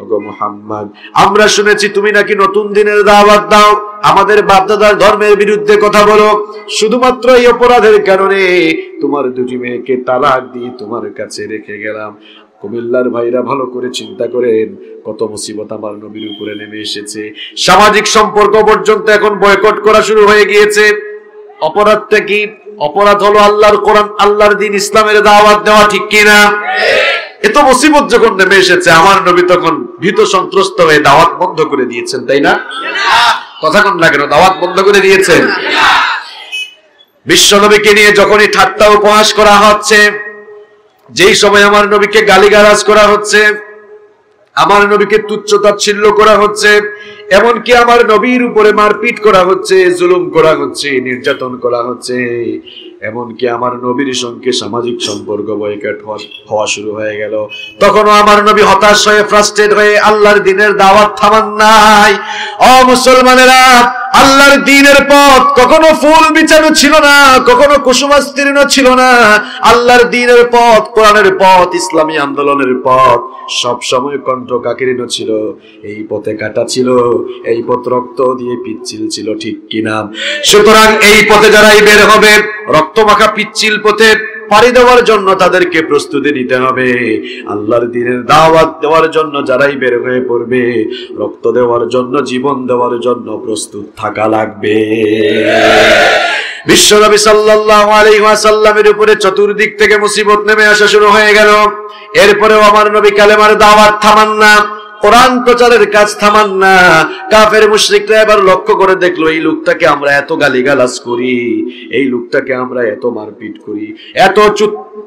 ওগো মুহাম্মদ, আমরা শুনেছি তুমি নাকি নতুন দিনের দাওয়াত দাও, আমাদের বাপদাদার ধর্মের বিরুদ্ধে কথা বলো, শুধুমাত্র এই অপরাধের কারণে তোমার দুটি মেয়েকে তালাক দিয়ে তোমার কাছে রেখে গেলাম। কুমিল্লার ভাইরা ভালো করে চিন্তা করেন, কত মুসিবত আমার নবীর উপরে নেমে এসেছে। সামাজিক সম্পর্ক পর্যন্ত এখন বয়কট করা শুরু হয়ে গিয়েছে। অপরাধটা কি? অপরাধ হলো আল্লাহর কোরআন, আল্লাহর দিন, ইসলামের দাওয়াত দেওয়া, ঠিক কিনা? এত মুসিবত যখন নেমে এসেছে, আমার নবী তখন ভীত সন্ত্রস্ত হয়ে দাওয়াত বন্ধ করে দিয়েছেন, তাই না? কথা কোন না কেন, দাওয়াত বন্ধ করে দিয়েছেন। বিশ্ব নবীকে নিয়ে যখনই ঠাট্টা উপহাস করা হচ্ছে, যেই সময় আমার নবীকে গালিগালাজ করা হচ্ছে, আমার নবীকে তুচ্ছ তাচ্ছিল্য করা হচ্ছে, এমনকি আমার নবীর উপরে মারপিট করা হচ্ছে, জুলুম করা হচ্ছে, নির্যাতন করা হচ্ছে, এমনকি আমার নবীর সঙ্গে সামাজিক সম্পর্ক বয়কট হওয়া শুরু হয়ে গেল। তখনও আমার নবী হতাশ হয়ে, ফ্রাস্ট্রেট হয়ে আল্লাহর দ্বীনের দাওয়াত থামান নাই। ও মুসলমানেরা, আল্লাহর দ্বীনের পথ কখনো ফুল বিছানো ছিল না, কখনো কুসুমাস্তীর্ণ ছিল না। আল্লাহর দ্বীনের পথ, কোরআনের পথ, ইসলামী আন্দোলনের পথ সব সময় কণ্ঠকাকীর্ণ ছিল। এই পথে কাটা ছিল, এই পথ রক্ত দিয়ে পিচ্ছিল ছিল, ঠিক কিনা? সুতরাং এই পথে যারাই বের হবে, রক্তমাখা পিচ্ছিল পথে পাড়ি দেওয়ার জন্য তাদেরকে প্রস্তুতি নিতে হবে। আল্লাহর দ্বীনের দাওয়াত দেওয়ার জন্য যারাই বের হয়ে পড়বে, রক্ত দেওয়ার জন্য, জীবন দেওয়ার জন্য প্রস্তুত থাকা লাগবে। বিশ্বনবী সাল্লাল্লাহু আলাইহি ওয়াসাল্লামের উপরে চতুর্দিক থেকে মুসিবত নেমে আসা শুরু হয়ে গেল। এরপরেও আমার নবী কালেমার দাওয়াত থামান না, কোরআন প্রচারের কাজ থামান না। কাফের মুশরিকরা এবার লক্ষ্য করে দেখলো, এই লোকটাকে আমরা এত গালিগালাজ করি, এই লোকটাকে আমরা এত মারপিট করি, এত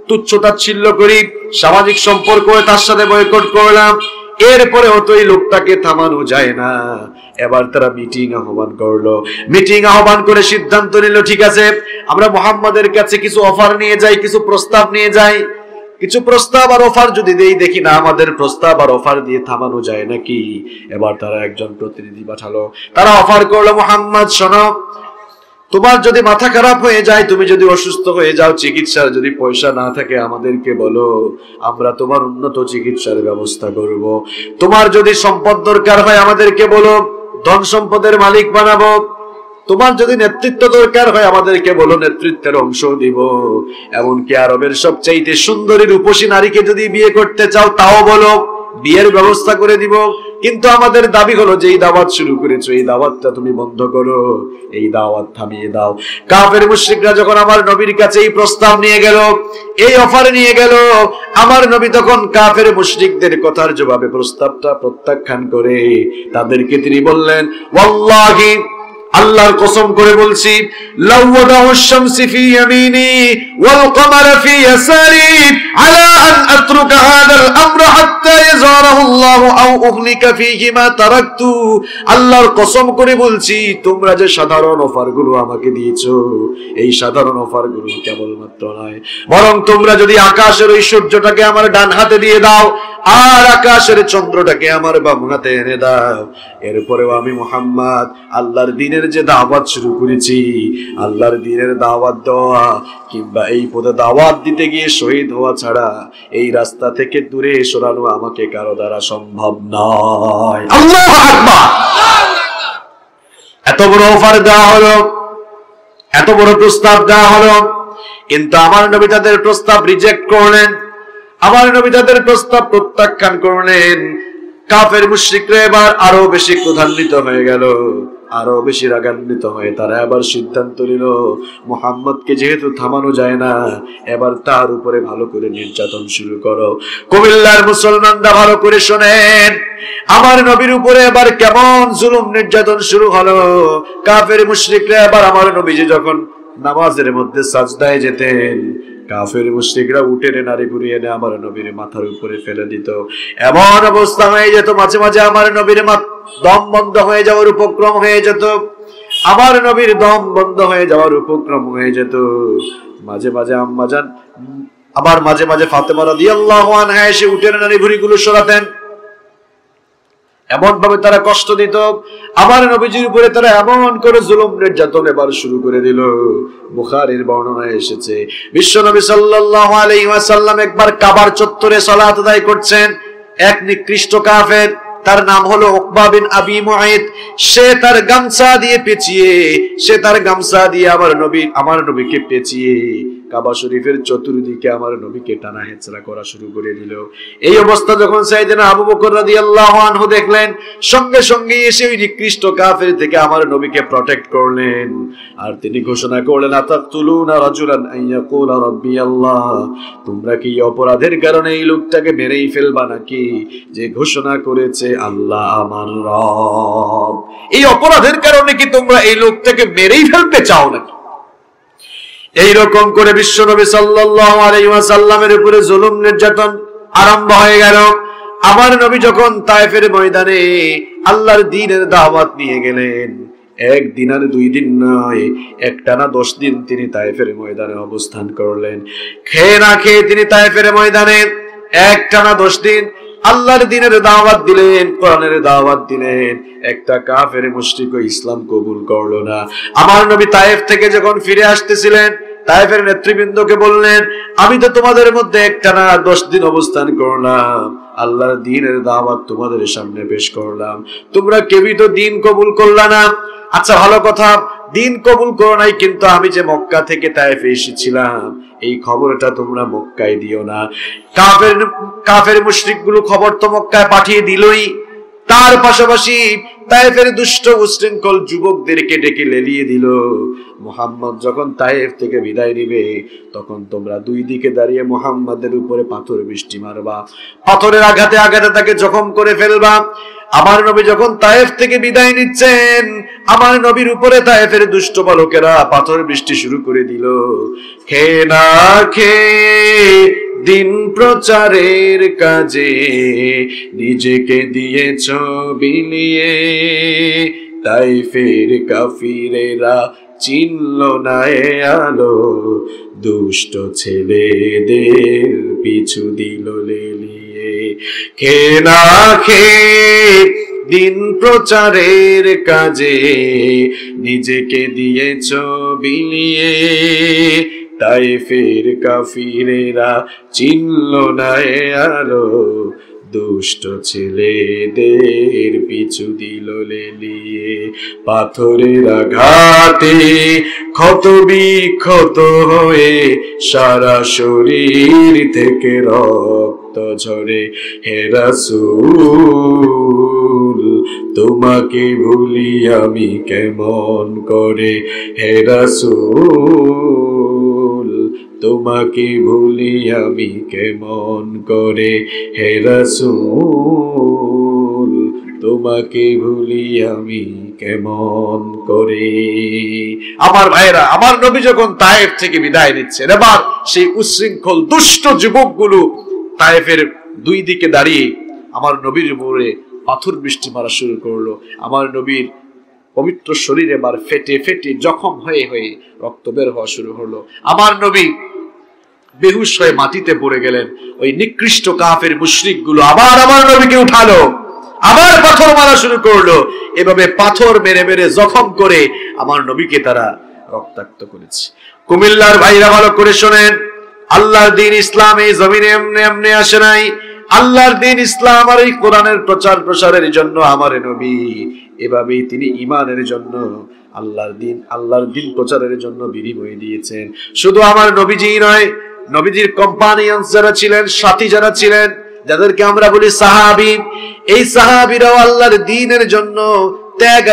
তুচ্ছতাচ্ছিল্য করি, সামাজিক সম্পর্ক তার সাথে বয়কট করলাম, এরপরেও তো এই লোকটাকে থামানো যায় না। এবার তারা মিটিং আহ্বান করলো। মিটিং আহ্বান করে সিদ্ধান্ত নিল, ঠিক আছে, আমরা মুহাম্মাদের কাছে কিছু অফার নিয়ে যাই, কিছু প্রস্তাব নিয়ে যাই। কিছু প্রস্তাব আর অফার যদি দেই, দেখি না আমাদের প্রস্তাব আর অফার দিয়ে থামানো যায় নাকি। এবার তারা একজন প্রতিনিধি পাঠালো। তারা অফার করলো, মুহাম্মদ শোনো, তোমার যদি মাথা খারাপ হয়ে যায়, তুমি যদি অসুস্থ হয়ে যাও, চিকিৎসার যদি পয়সা না থাকে, আমাদেরকে বলো, আমরা তোমার উন্নত চিকিৎসার ব্যবস্থা করব। তোমার যদি সম্পদ দরকার হয়, আমাদেরকে বলো, ধন সম্পদের মালিক বানাবো। তোমার যদি নেতৃত্ব দরকার হয়, আমাদেরকে বলো, নেতৃত্বের অংশ দিব। এমনকি আরবের সবচাইতে সুন্দরী রূপসী নারীকে যদি বিয়ে করতে চাও, তাও বলো, বিয়ের ব্যবস্থা করে দিব। কিন্তু আমাদের দাবি হলো, যে এই দাওয়াত শুরু করেছো, এই দাওয়াতটা তুমি বন্ধ করো, এই দাওয়াত থামিয়ে দাও। কাফের মুশরিকরা যখন আমার নবীর কাছে এই প্রস্তাব নিয়ে গেল, এই অফার নিয়ে গেল, আমার নবী তখন কাফের মুশরিকদের কথার জবাবে প্রস্তাবটা প্রত্যাখ্যান করে তাদেরকে তিনি বললেন, ওয়াল্লাহি, আল্লাহর কসম করে বলছি, লাউ ওয়াদাউ আশ-শামসি ফি ইয়ামিনি ওয়াল কমারা ফি ইয়াসারি আলা আন আতরুকা হাদাল আমর হাত্তা ইয়াযরাহু আল্লাহু আও উহলিকা ফীহি মা তারাকতু। আল্লাহর কসম করে বলছি, তোমরা যে সাধারণ অফারগুলো আমাকে দিয়েছো, এই সাধারণ অফারগুলো কেবলমাত্র নয়, বরং তোমরা যদি আকাশের ওই সূর্যটাকে আমার ডান হাতে দিয়ে দাও, আর আকাশের চন্দ্রটাকে আমার বাম হাতে এনে দাও, এরপরেও আমি মুহাম্মদ আল্লাহর দ্বীনের যে দাওয়াত শুরু করেছি, আল্লাহর দ্বীনের দাওয়াত দেওয়া কিংবা এই পথে দাওয়াত দিতে গিয়ে শহীদ হওয়া ছাড়া এই রাস্তা থেকে দূরে সরানো আমাকে কারো দ্বারা সম্ভব নয়। আল্লাহু আকবার। এত বড় অফার দেওয়া হলো, এত বড় প্রস্তাব দেওয়া হলো, কিন্তু আমার নবী তাদের প্রস্তাব রিজেক্ট করলেন। আমার নবী তাদের প্রস্তাব প্রত্যাখ্যান করলেন। কাফের মুশরিকরা এবার আরো বেশি ক্রোধান্বিত হয়ে গেল, আরো বেশি রাগান্বিত হয়ে তারা এবার সিদ্ধান্ত নিল, মুহাম্মদকে যেহেতু থামানো যায় না, এবার তার উপরে ভালো করে নির্যাতন শুরু করো। কুমিল্লার মুসলমানরা ভালো করে শোনেন, আমার নবীর উপরে এবার কেমন জুলুম নির্যাতন শুরু হলো। কাফের মুশরিকরা এবার আমার নবীজি যখন নামাজের মধ্যে সাজদায় যেতেন, কাফের মুশরিকরা উঠে নাড়ি ঘুরিয়ে এনে আমার নবীর মাথার উপরে ফেলে দিত। এমন অবস্থা হয়ে যেত, মাঝে মাঝে আমার নবীর দম বন্ধ হয়ে যাওয়ার উপক্রম হয়ে যেত, আমার নবীর দম বন্ধ হয়ে যাওয়ার উপক্রম হয়ে যেত। মাঝে মাঝে আম্মাজান, আবার মাঝে মাঝে ফাতেমা রাদিয়াল্লাহু আনহা এসে উঠে নাড়ি ভুঁড়িগুলো সরাতেন। এমন ভাবে তারা কষ্ট দিত, আমার নবীজির উপরে তারা এমন করে জুলুম নির্যাতন এবার শুরু করে দিল। বুখারীর বর্ণনায় এসেছে, বিশ্বনবী সাল্লাল্লাহু আলাইহি ওয়াসাল্লাম একবার কাবার চত্বরে সালাত আদায় করছেন। এক নিকৃষ্ট কাফের, তার নাম হলো উকবা বিন আবি মুআইত, সে তার গামছা দিয়ে পেঁচিয়ে, আমার নবীকে পেঁচিয়ে কাবা শরীফের চতুর্দিকে আমার নবীকে টানা হেঁচড়া করা শুরু করে দিল। এই অবস্থা যখন সাইয়েদনা আবু বকর রাদিয়াল্লাহু আনহু দেখলেন, সঙ্গে সঙ্গে এসে ওই নিকৃষ্ট কাফের থেকে আমার নবীকে প্রটেক্ট করলেন। আর তিনি ঘোষণা করলেন, আতাকতুলুনা রাজুলান আইয়াকুলা রাব্বি আল্লাহ, তোমরা কি অপরাধের কারণে এই লোকটাকে মেরেই ফেলবা নাকি, যে ঘোষণা করেছে আল্লাহ আমার রব? এই অপরাধের কারণে কি তোমরা এই লোকটাকে মেরেই ফেলতে চাও নাকি? এইরকম করে বিশ্বনবী সাল্লাল্লাহু আলাইহি ওয়াসাল্লামের উপরে জুলুম নির্যাতন আরম্ভ হয়ে গেল। আমার নবী যখন তায়েফের ময়দানে আল্লাহর দ্বীনের দাওয়াত নিয়ে গেলেন, একদিন আর 2 দিন নয়, একটানা 10 দিন তিনি তায়েফের ময়দানে অবস্থান করলেন। খেয়ে না খেয়ে তিনি তায়েফের ময়দানে একটানা 10 দিন আল্লাহর দ্বীনের দাওয়াত দিলেন, কোরআনের দাওয়াত দিলেন। একটা কাফের মুশরিক ইসলাম কবুল করলো না। আমার নবী তায়েফ থেকে যখন ফিরে আসতেছিলেন, তায়েফের নেতৃবৃন্দকে বললেন, আমি তো তোমাদের মধ্যে একটানা 10 দিন অবস্থান করলাম, আল্লাহর দ্বীনের দাওয়াত তোমাদের সামনে পেশ করলাম, তোমরা কেউই তো দ্বীন কবুল করলা না। আচ্ছা ভালো কথা, দ্বীন কবুল করো নাই, কিন্তু আমি যে মক্কা থেকে তায়েফে এসেছিলাম এই খবরটা তোমরা মক্কায় দিও না। কাফের মুশরিকগুলো খবর তো মক্কায় পাঠিয়ে দিলই, তার পাশাপাশি তায়েফের দুষ্ট উশৃঙ্খল যুবকদেরকে ডেকে লেলিয়ে দিল, মুহাম্মদ যখন তায়েফ থেকে বিদায় নিবে তখন তোমরা 2 দিকে দাঁড়িয়ে মুহাম্মাদের উপরে পাথর বৃষ্টি মারবা, পাথরের আঘাতে আঘাতে তাকে জখম করে ফেলবা। আমার নবী যখন তায়েফ থেকে বিদায় নিচ্ছেন, আমার নবীর উপরে তায়েফের দুষ্ট বালকেরা পাথর বৃষ্টি শুরু করে দিল। খেয়ে না খেয়ে দিন প্রচারের কাজে নিজেকে দিয়েছ বিলিয়ে, তায়েফের কাফিরেরা চিনল না এ আলো, দুষ্ট ছেলেদের পিছু দিল লেলিয়ে। খেয়ে না খেয়ে দিন প্রচারের কাজে নিজেকে দিয়েছ বিলিয়ে, তায়েফের কাফিরেরা চিনল না এ আলো, দুষ্ট ছেলেদের পিছু দিল লেলিয়ে। পাথরের আঘাতে ক্ষত বিক্ষত হয়ে সারা শরীর থেকে রক্ত ঝরে, হে রাসূল তোমাকে ভুলি আমি কেমন করে, হে রাসূল তোমাকে ভুলি আমি কেমন করে, হে রাসূল তোমাকে ভুলি আমি কেমন করে। আমার ভাইরা, আমার নবী যখন তায়েফ থেকে বিদায় নিচ্ছেন, এবার সেই উশৃঙ্খল দুষ্ট যুবকগুলো তায়েফের 2 দিকে দাঁড়িয়ে আমার নবীর উপরে পাথর বৃষ্টি মারা শুরু করলো। আমার নবীর পবিত্র শরীর এবার ফেটে ফেটে জখম হয়ে হয়ে রক্ত বের হওয়া শুরু হলো। আমার নবী বেহুশ হয়ে মাটিতে পড়ে গেলেন। ওই নিকৃষ্ট কাফের মুশরিকগুলো আবার আমার নবীকে উঠালো, আবার পাথর মারা শুরু করলো। এভাবে পাথর মেরে মেরে জখম করে আমার নবীকে তারা রক্তাক্ত করেছে। কুমিল্লার ভাইরা ভালো করে শোনেন, আল্লাহর দ্বীন ইসলাম এই জমিনে এমনি এমনি আসে নাই। আল্লাহর দ্বীন ইসলাম আর এই কোরআনের প্রচার প্রসারের জন্য আমার নবী এভাবেই তিনি ঈমানের জন্য আল্লাহর দ্বীন প্রচারের জন্য বিনিময় দিয়েছেন। শুধু আমার নবীজি নয়, নবীজির কম্পানিয়ন্স যারা ছিলেন, সাথী যারা ছিলেন, যাদেরকে আমরা বলি সাহাবী, এই সাহাবীরাও আল্লাহর দ্বীনের জন্য ত্যাগ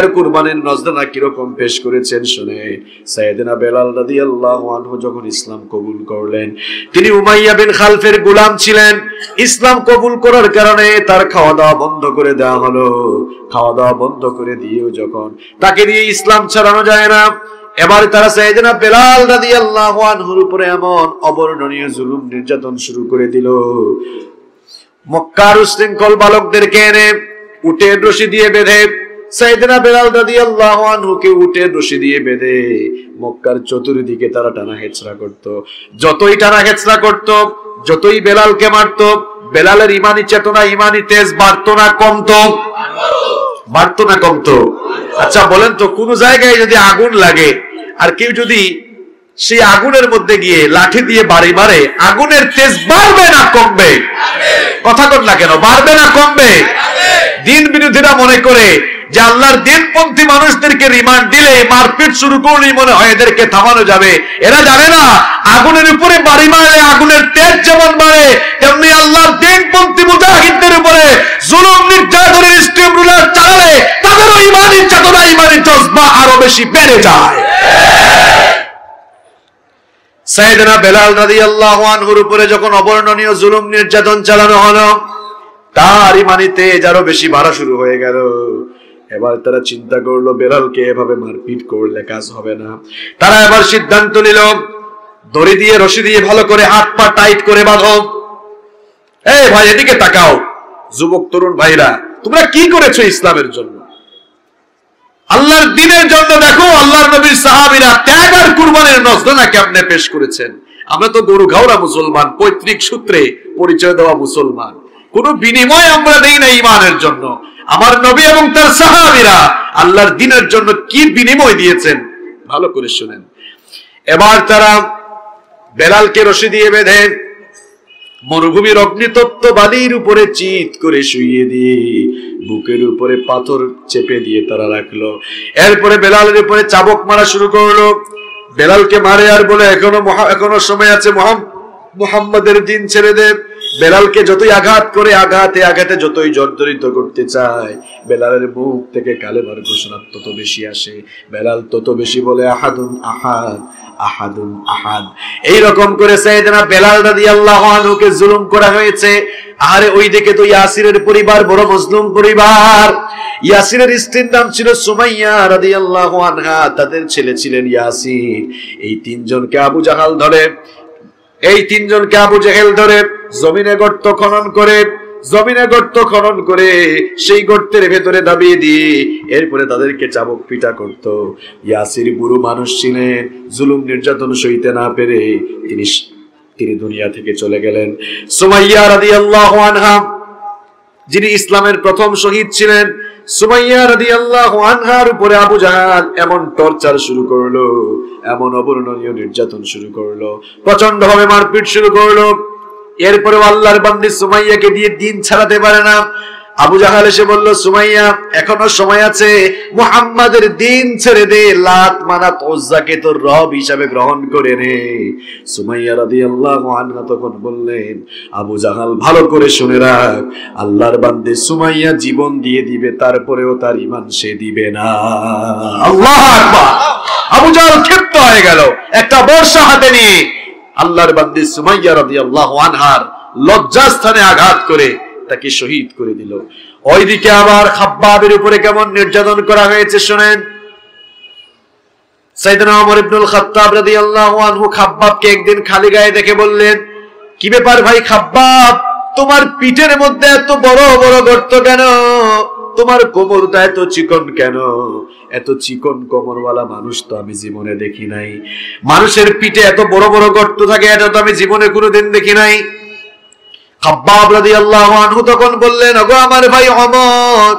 আর কুরবানির নজরানা কিরকম পেশ করেছেন শুনে। সাইয়েদনা বেলাল রাদিয়াল্লাহু আনহু যখন ইসলাম কবুল করলেন, তিনি উমাইয়া বিন খালফের গোলাম ছিলেন। ইসলাম কবুল করার কারণে তার খাওয়া দাওয়া বন্ধ করে দেওয়া হলো। খাওয়া দাওয়া বন্ধ করে দিয়েও যখন তাকে দিয়ে ইসলাম ছাড়ানো যায় না, এবার তারা সাইয়েদনা বেলাল রাদিয়াল্লাহু আনহুর উপরে এমন অবর্ণনীয় জুলুম নির্যাতন শুরু করে দিল। মক্কার উশৃঙ্খল বালকদেরকে এনে উটের রশি দিয়ে বেঁধে সাইয়েদনা বেলাল রাদিয়াল্লাহু আনহুকে উটের রশি দিয়ে বেঁধে মক্কার চতুর্দিকে তারা টানা হেচড়া করত। যতই টানা হেচড়া করত, যতই বেলালকে মারত, বেলালের ঈমানি চেতনা, ঈমানি তেজ বাড়তো না কমতো? বাড়তো না কমতো? আচ্ছা বলেন তো, কোন জায়গায় যদি আগুন লাগে আর কেউ যদি সেই আগুনের মধ্যে গিয়ে লাঠি দিয়ে বাড়ি মারে, আগুনের তেজ বাড়বে না কমবে? কথা কন না কেন, বাড়বে না কমবে? দিন বিরোধীরা মনে করে যে আল্লাহর দিনপন্থী মানুষদেরকে রিমান্ড দিলে, মারপিট শুরু করলেই মনে হয় এদেরকে থামানো যাবে। এরা জানে না আগুনের উপরে বাড়ি মারলে আগুনের তেজ যেমন বাড়ে, তেমনি আল্লাহর দিনপন্থী মুজাহিদদের উপরে জুলুম নির্যাতনের স্টিম রুলার চালালে তাদেরও ঈমানি চেতনা, ঈমানি জজবা আরো বেশি বেড়ে যায়। সাইয়েদনা বেলাল রাদিয়াল্লাহু আনহুর উপরে যখন অবর্ণনীয় জুলুম নির্যাতন চালানো হলো, তার ঈমানি তেজ আরো বেশি বাড়া শুরু হয়ে গেল। এবার তারা চিন্তা করলো বেলালকে এভাবে মারপিট করলে কাজ হবে না। তারা এবার সিদ্ধান্ত নিল, দড়ি দিয়ে রশি দিয়ে ভালো করে হাত পা টাইট করে বাঁধো। এই ভাই এদিকে তাকাও, যুবক তরুণ ভাইরা, তোমরা কি করেছো ইসলামের জন্য, আল্লাহর দ্বীনের জন্য? দেখো আল্লাহর নবীর সাহাবীরা ত্যাগ আর কুরবানির নজরানা কেমনে পেশ করেছেন। আমরা তো গরু ঘাওড়া মুসলমান, পৈতৃক সূত্রে পরিচয় দেওয়া মুসলমান, কোনো বিনিময় আমরা দেই না ঈমানের জন্য। আমার নবী এবং তার সাহাবীরা আল্লাহর দ্বীনের জন্য কি বিনিময় দিয়েছেন ভালো করে শুনেন। এবার তারা বেলালকে রশি দিয়ে বেঁধে মরুভূমির অগ্নিতপ্ত বালির উপরে চিৎ করে শুইয়ে দিয়ে বুকের উপরে পাথর চেপে দিয়ে তারা রাখলো। এরপরে বেলালের উপরে চাবুক মারা শুরু করলো। বেলালকে মারে আর বলে এখনো সময় আছে, মুহাম্মাদের দিন ছেড়ে দে। বেলালকে যতই আঘাত করে, আঘাতে আঘাতে যতই জর্জরিত করতে চায়, বেলালের মুখ থেকে কালেমার ঘোষণা তত বেশি আসে। বেলাল তত বেশি বলে আহাদুন আহাদ, আহাদুন আহাদ। এইরকম করে সাইয়েদনা বেলাল রাদিয়াল্লাহু আনহুকে জুলুম করা হয়েছে। আরে ওই দিকে তো ইয়াসিরের পরিবার বড় মজলুম পরিবার। ইয়াসিরের স্ত্রীর নাম ছিল সুমাইয়া রাদিয়াল্লাহু আনহা, তাদের ছেলে ছিলেন ইয়াসির। এই তিনজনকে আবু জাহাল ধরে, জমিনে গর্ত খনন করে সেই গর্তের ভেতরে দাবিয়ে দিয়ে এরপরে তাদেরকে চাবুক পিটা করত। ইয়াসির বুড়ো মানুষ ছিলেন, জুলুম নির্যাতন সইতে না পেরে তিনি দুনিয়া থেকে চলে গেলেন। সুমাইয়া রাদিয়াল্লাহু আনহা, যিনি ইসলামের প্রথম শহীদ ছিলেন, সুমাইয়া রাদিয়াল্লাহু আনহার উপরে আবু জাহাল এমন টর্চার শুরু করলো, এমন অবর্ণনীয় নির্যাতন শুরু করলো, প্রচন্ড ভাবে মারপিট শুরু করলো। এরপরে আল্লাহর বান্দি সুমাইয়াকে দিয়ে দিন ছাড়াতে পারে না। আবু জাহাল এসে বলল, সুমাইয়া এখনো সময় আছে, মুহাম্মাদের দিন ছেড়ে দে, লাত মানাত উজ্জাকে তোর রব হিসাবে গ্রহণ করে নে। সুমাইয়া রাদিয়াল্লাহু আনহা তখন বললেন, আবু জাহাল ভালো করে শুনে রাখ, আল্লাহর বান্দে সুমাইয়া জীবন দিয়ে দিবে, তারপরেও তার ঈমান সে দিবে না। আল্লাহু আকবার। আবু জাহাল ক্ষিপ্ত হয়ে গেল, একটা বর্শা হাতে নিয়ে আল্লাহর বান্দি সুমাইয়া রাদিয়াল্লাহু আনহার লজ্জাস্থানে আঘাত করে তাকে শহীদ করে দিল। ওইদিকে আবার খাব্বাবের উপরে কেমন নির্যাতন করা হয়েছে শুনেন। সাইয়েদনা ওমর ইবনুল খাত্তাব রাদিয়াল্লাহু আনহু খাব্বাবকে একদিন খালি গায়ে দেখে বললেন, কি ব্যাপার ভাই খাব্বাব, তোমার পিঠের মধ্যে এত বড় বড় গর্ত কেন? তোমার কোমরটা এত চিকন কেন? এত চিকন কোমরওয়ালা মানুষ তো আমি জীবনে দেখি নাই। মানুষের পিঠে এত বড় বড় গর্ত থাকে, এটা তো আমি জীবনে কোনোদিন দেখি নাই। খাব্বাব রাদিয়াল্লাহু আনহু তখন বললেন, ওগো আমার ভাই ওমর,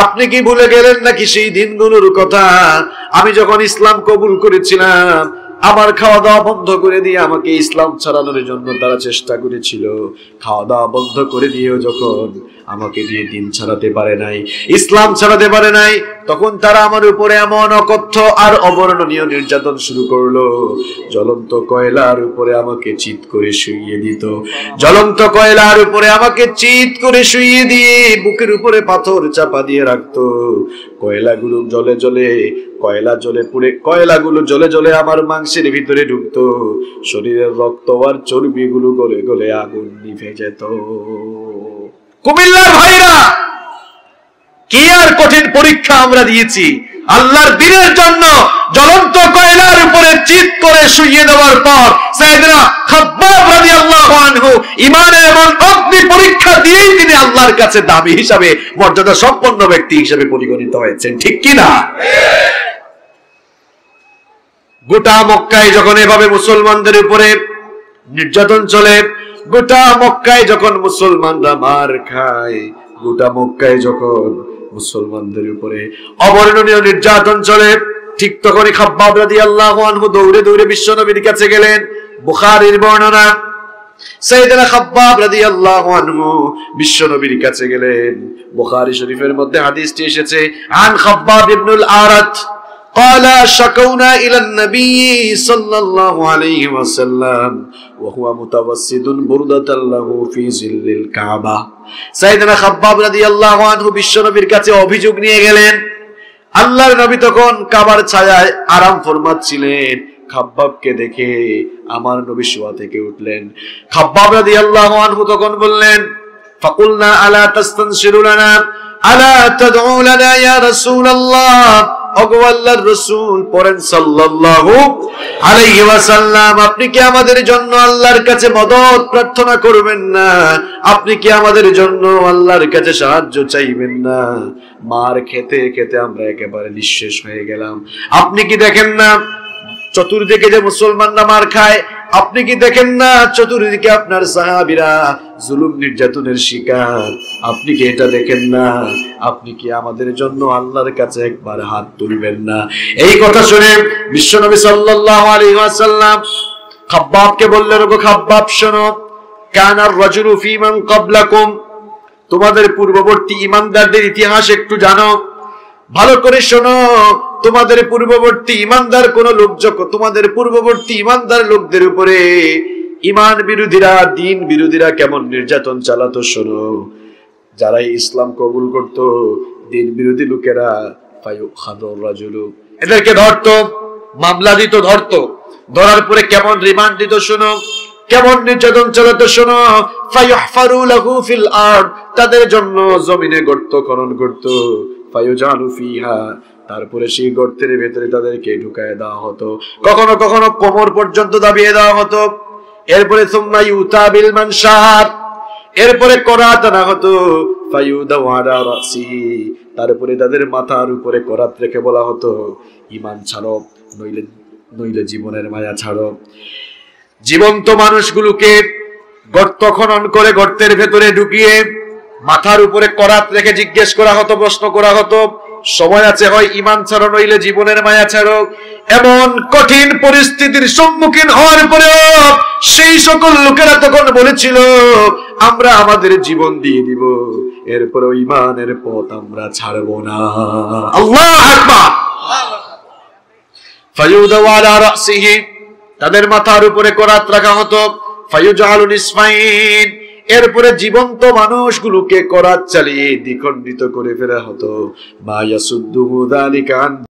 আপনি কি ভুলে গেলেন নাকি সেই দিনগুলোর কথা? আমি যখন ইসলাম কবুল করেছিলাম আমার খাওয়া দাওয়া বন্ধ করে দিয়ে আমাকে ইসলাম ছড়ানোর জন্য তারা চেষ্টা করেছিল। খাওয়া দাওয়া বন্ধ করে দিয়েও যখন আমাকে দিয়ে দিন ছাড়াতে পারে নাই, ইসলাম ছাড়াতে পারে নাই, তখন তারা আমার উপরে এমন অকথ্য আর অবর্ণনীয় নির্যাতন শুরু করলো। জ্বলন্ত কয়লার উপরে আমাকে চিৎ করে শুইয়ে দিত, জ্বলন্ত কয়লার উপরে আমাকে চিৎ করে শুইয়ে দিয়ে বুকের উপরে পাথর চাপা দিয়ে রাখতো। কয়লাগুলো জ্বলে জ্বলে, কয়লা জ্বলে পুড়ে কয়লাগুলো জ্বলে জ্বলে আমার মাংসের ভিতরে ঢুকতো। শরীরের রক্ত আর চর্বিগুলো গলে গলে আগুন নিভে যেত। কুমিল্লার ভাইরা, কি আর কঠিন পরীক্ষা আমরা দিয়েছি আল্লাহর দ্বীনের জন্য। জ্বলন্ত কয়লার উপরে চিৎ করে শুইয়ে দেওয়ার পর সাইয়েদনা খাব্বাব রাদিয়াল্লাহু আনহু ঈমানের এমন অগ্নি পরীক্ষা দিয়েই তিনি আল্লাহর কাছে দামি হিসাবে, মর্যাদা সম্পন্ন ব্যক্তি হিসেবে পরিগণিত হয়েছেন, ঠিক কি না? গোটা মক্কায় যখন এভাবে মুসলমানদের উপরে নির্যাতন চলে, গোটা মক্কায় যখন মুসলমানরা মার খায়, গোটা মক্কায় যখন মুসলমানদের উপরে অবর্ণনীয় নির্যাতন চলে, ঠিক তখনই খাব্বাব রাদিয়াল্লাহু আনহু দৌড়ে দৌড়ে বিশ্বনবীর কাছে গেলেন। বুখারীর বর্ণনা, সাইয়েদনা খাব্বাব রাদিয়াল্লাহু আনহু বিশ্বনবীর কাছে গেলেন। বুখারী শরীফের মধ্যে হাদিসটি এসেছে, আন খাব্বাব ইবনুল আরাত قال شكونا إلى النبي صلى الله عليه وسلم وهو متوسد بردة له في ظل الكعبة। সাইয়েদনা খাব্বাব রাদিয়াল্লাহু আনহু বিশ্বনবীর কাছে অভিযোগ নিয়ে গেলেন। আল্লাহর নবী তখন কাবার ছায়ায় আরাম ফরমাচ্ছিলেন। খাব্বাবকে দেখে আমার নবী শোয়া থেকে উঠলেন। খাব্বাব রাদিয়াল্লাহু আনহু তখন বললেন, ফাকুলনা আলা তাস্তানশিরু লানা আলা তাদউ লানা ইয়া রাসূলুল্লাহ, ওগো আল্লাহর রাসূল পড়েন সাল্লাল্লাহু আলাইহি ওয়াসাল্লাম, আপনি কি আমাদের জন্য আল্লাহর কাছে মদদ প্রার্থনা করবেন না? আপনি কি আমাদের জন্য আল্লাহর কাছে সাহায্য চাইবেন না? মার খেতে খেতে আমরা একেবারে নিঃশেষ হয়ে গেলাম। আপনি কি দেখেন না চতুর্দিকে যে মুসলমানরা মার খায়? আপনি কি দেখেন না চতুর্দিকে আপনার সাহাবীরা জুলুম নির্যাতনের শিকার? আপনি কি এটা দেখেন না? আপনি কি আমাদের জন্য আল্লাহর কাছে একবার হাত তুলবেন না? এই কথা শুনে বিশ্বনবী সাল্লাল্লাহু আলাইহি ওয়াসাল্লাম খাব্বাবকে বললেন, ওগো খাব্বাব শোনো, কানার রাজুলু ফি মান ক্বাবলাকুম, তোমাদের পূর্ববর্তী ঈমানদারদের ইতিহাস একটু জানো, ভালো করে শোনো। তোমাদের পূর্ববর্তী ঈমানদার কোন লোক যখন তোমাদের পূর্ববর্তী ঈমানদার লোকদের উপরে ঈমান বিরোধীরা, দ্বীন বিরোধীরা কেমন নির্যাতন চালাতো শোনো। যারা ইসলাম কবুল করত, দ্বীন বিরোধী লোকেরা ফায়ুখাদুর রাজুলু, এদেরকে ধরতো, মামলা দিত, ধরতো, ধরার পরে কেমন রিমান্ড দিত শোনো, কেমন নির্যাতন চালাতো শোনো। ফায়ুহফারু লাহু ফিল আরদ, তাদের জন্য জমিনে গর্ত খনন করত। ফায়ুজালু ফিহা, তারপরে সেই গর্তের ভেতরে তাদেরকে ঢুকায় দেওয়া হতো, কখনো কখনো কোমর পর্যন্ত দাবিয়ে দেওয়া হতো। এরপরে সুম্মা ইউতা বিল মানশার, এরপরে করাত আনা হতো। ফায়ুদাউ আলা রাসিহি, তারপরে তাদের মাথার উপরে করাত রেখে বলা হতো, ঈমান ছাড়ো, নইলে জীবনের মায়া ছাড়ো। জীবন্ত মানুষগুলোকে গর্ত খনন করে গর্তের ভেতরে ঢুকিয়ে মাথার উপরে করাত রেখে জিজ্ঞেস করা হতো, প্রশ্ন করা হতো, সময় আছে, হয় ঈমান ছাড়ো নইলে জীবনের মায়া ছাড়ো। এমন কঠিন পরিস্থিতির সম্মুখীন হওয়ার পরেও সেই সকল লোকেরা তখন বলেছিল, আমরা আমাদের জীবন দিয়ে দিব, এরপরেও ঈমানের পথ আমরা ছাড়বো না। আল্লাহু আকবার। ফায়ুদাউ আলা রাসিহি, তাদের মাথার উপরে করাত রাখা হতো। ফায়ুজালু নিসফাইন, এরপরে জীবন্ত মানুষগুলোকে করাত চালিয়ে দ্বিখণ্ডিত করে ফেলা হতো। মা ইয়াসুদ্দুহু যালিকা আন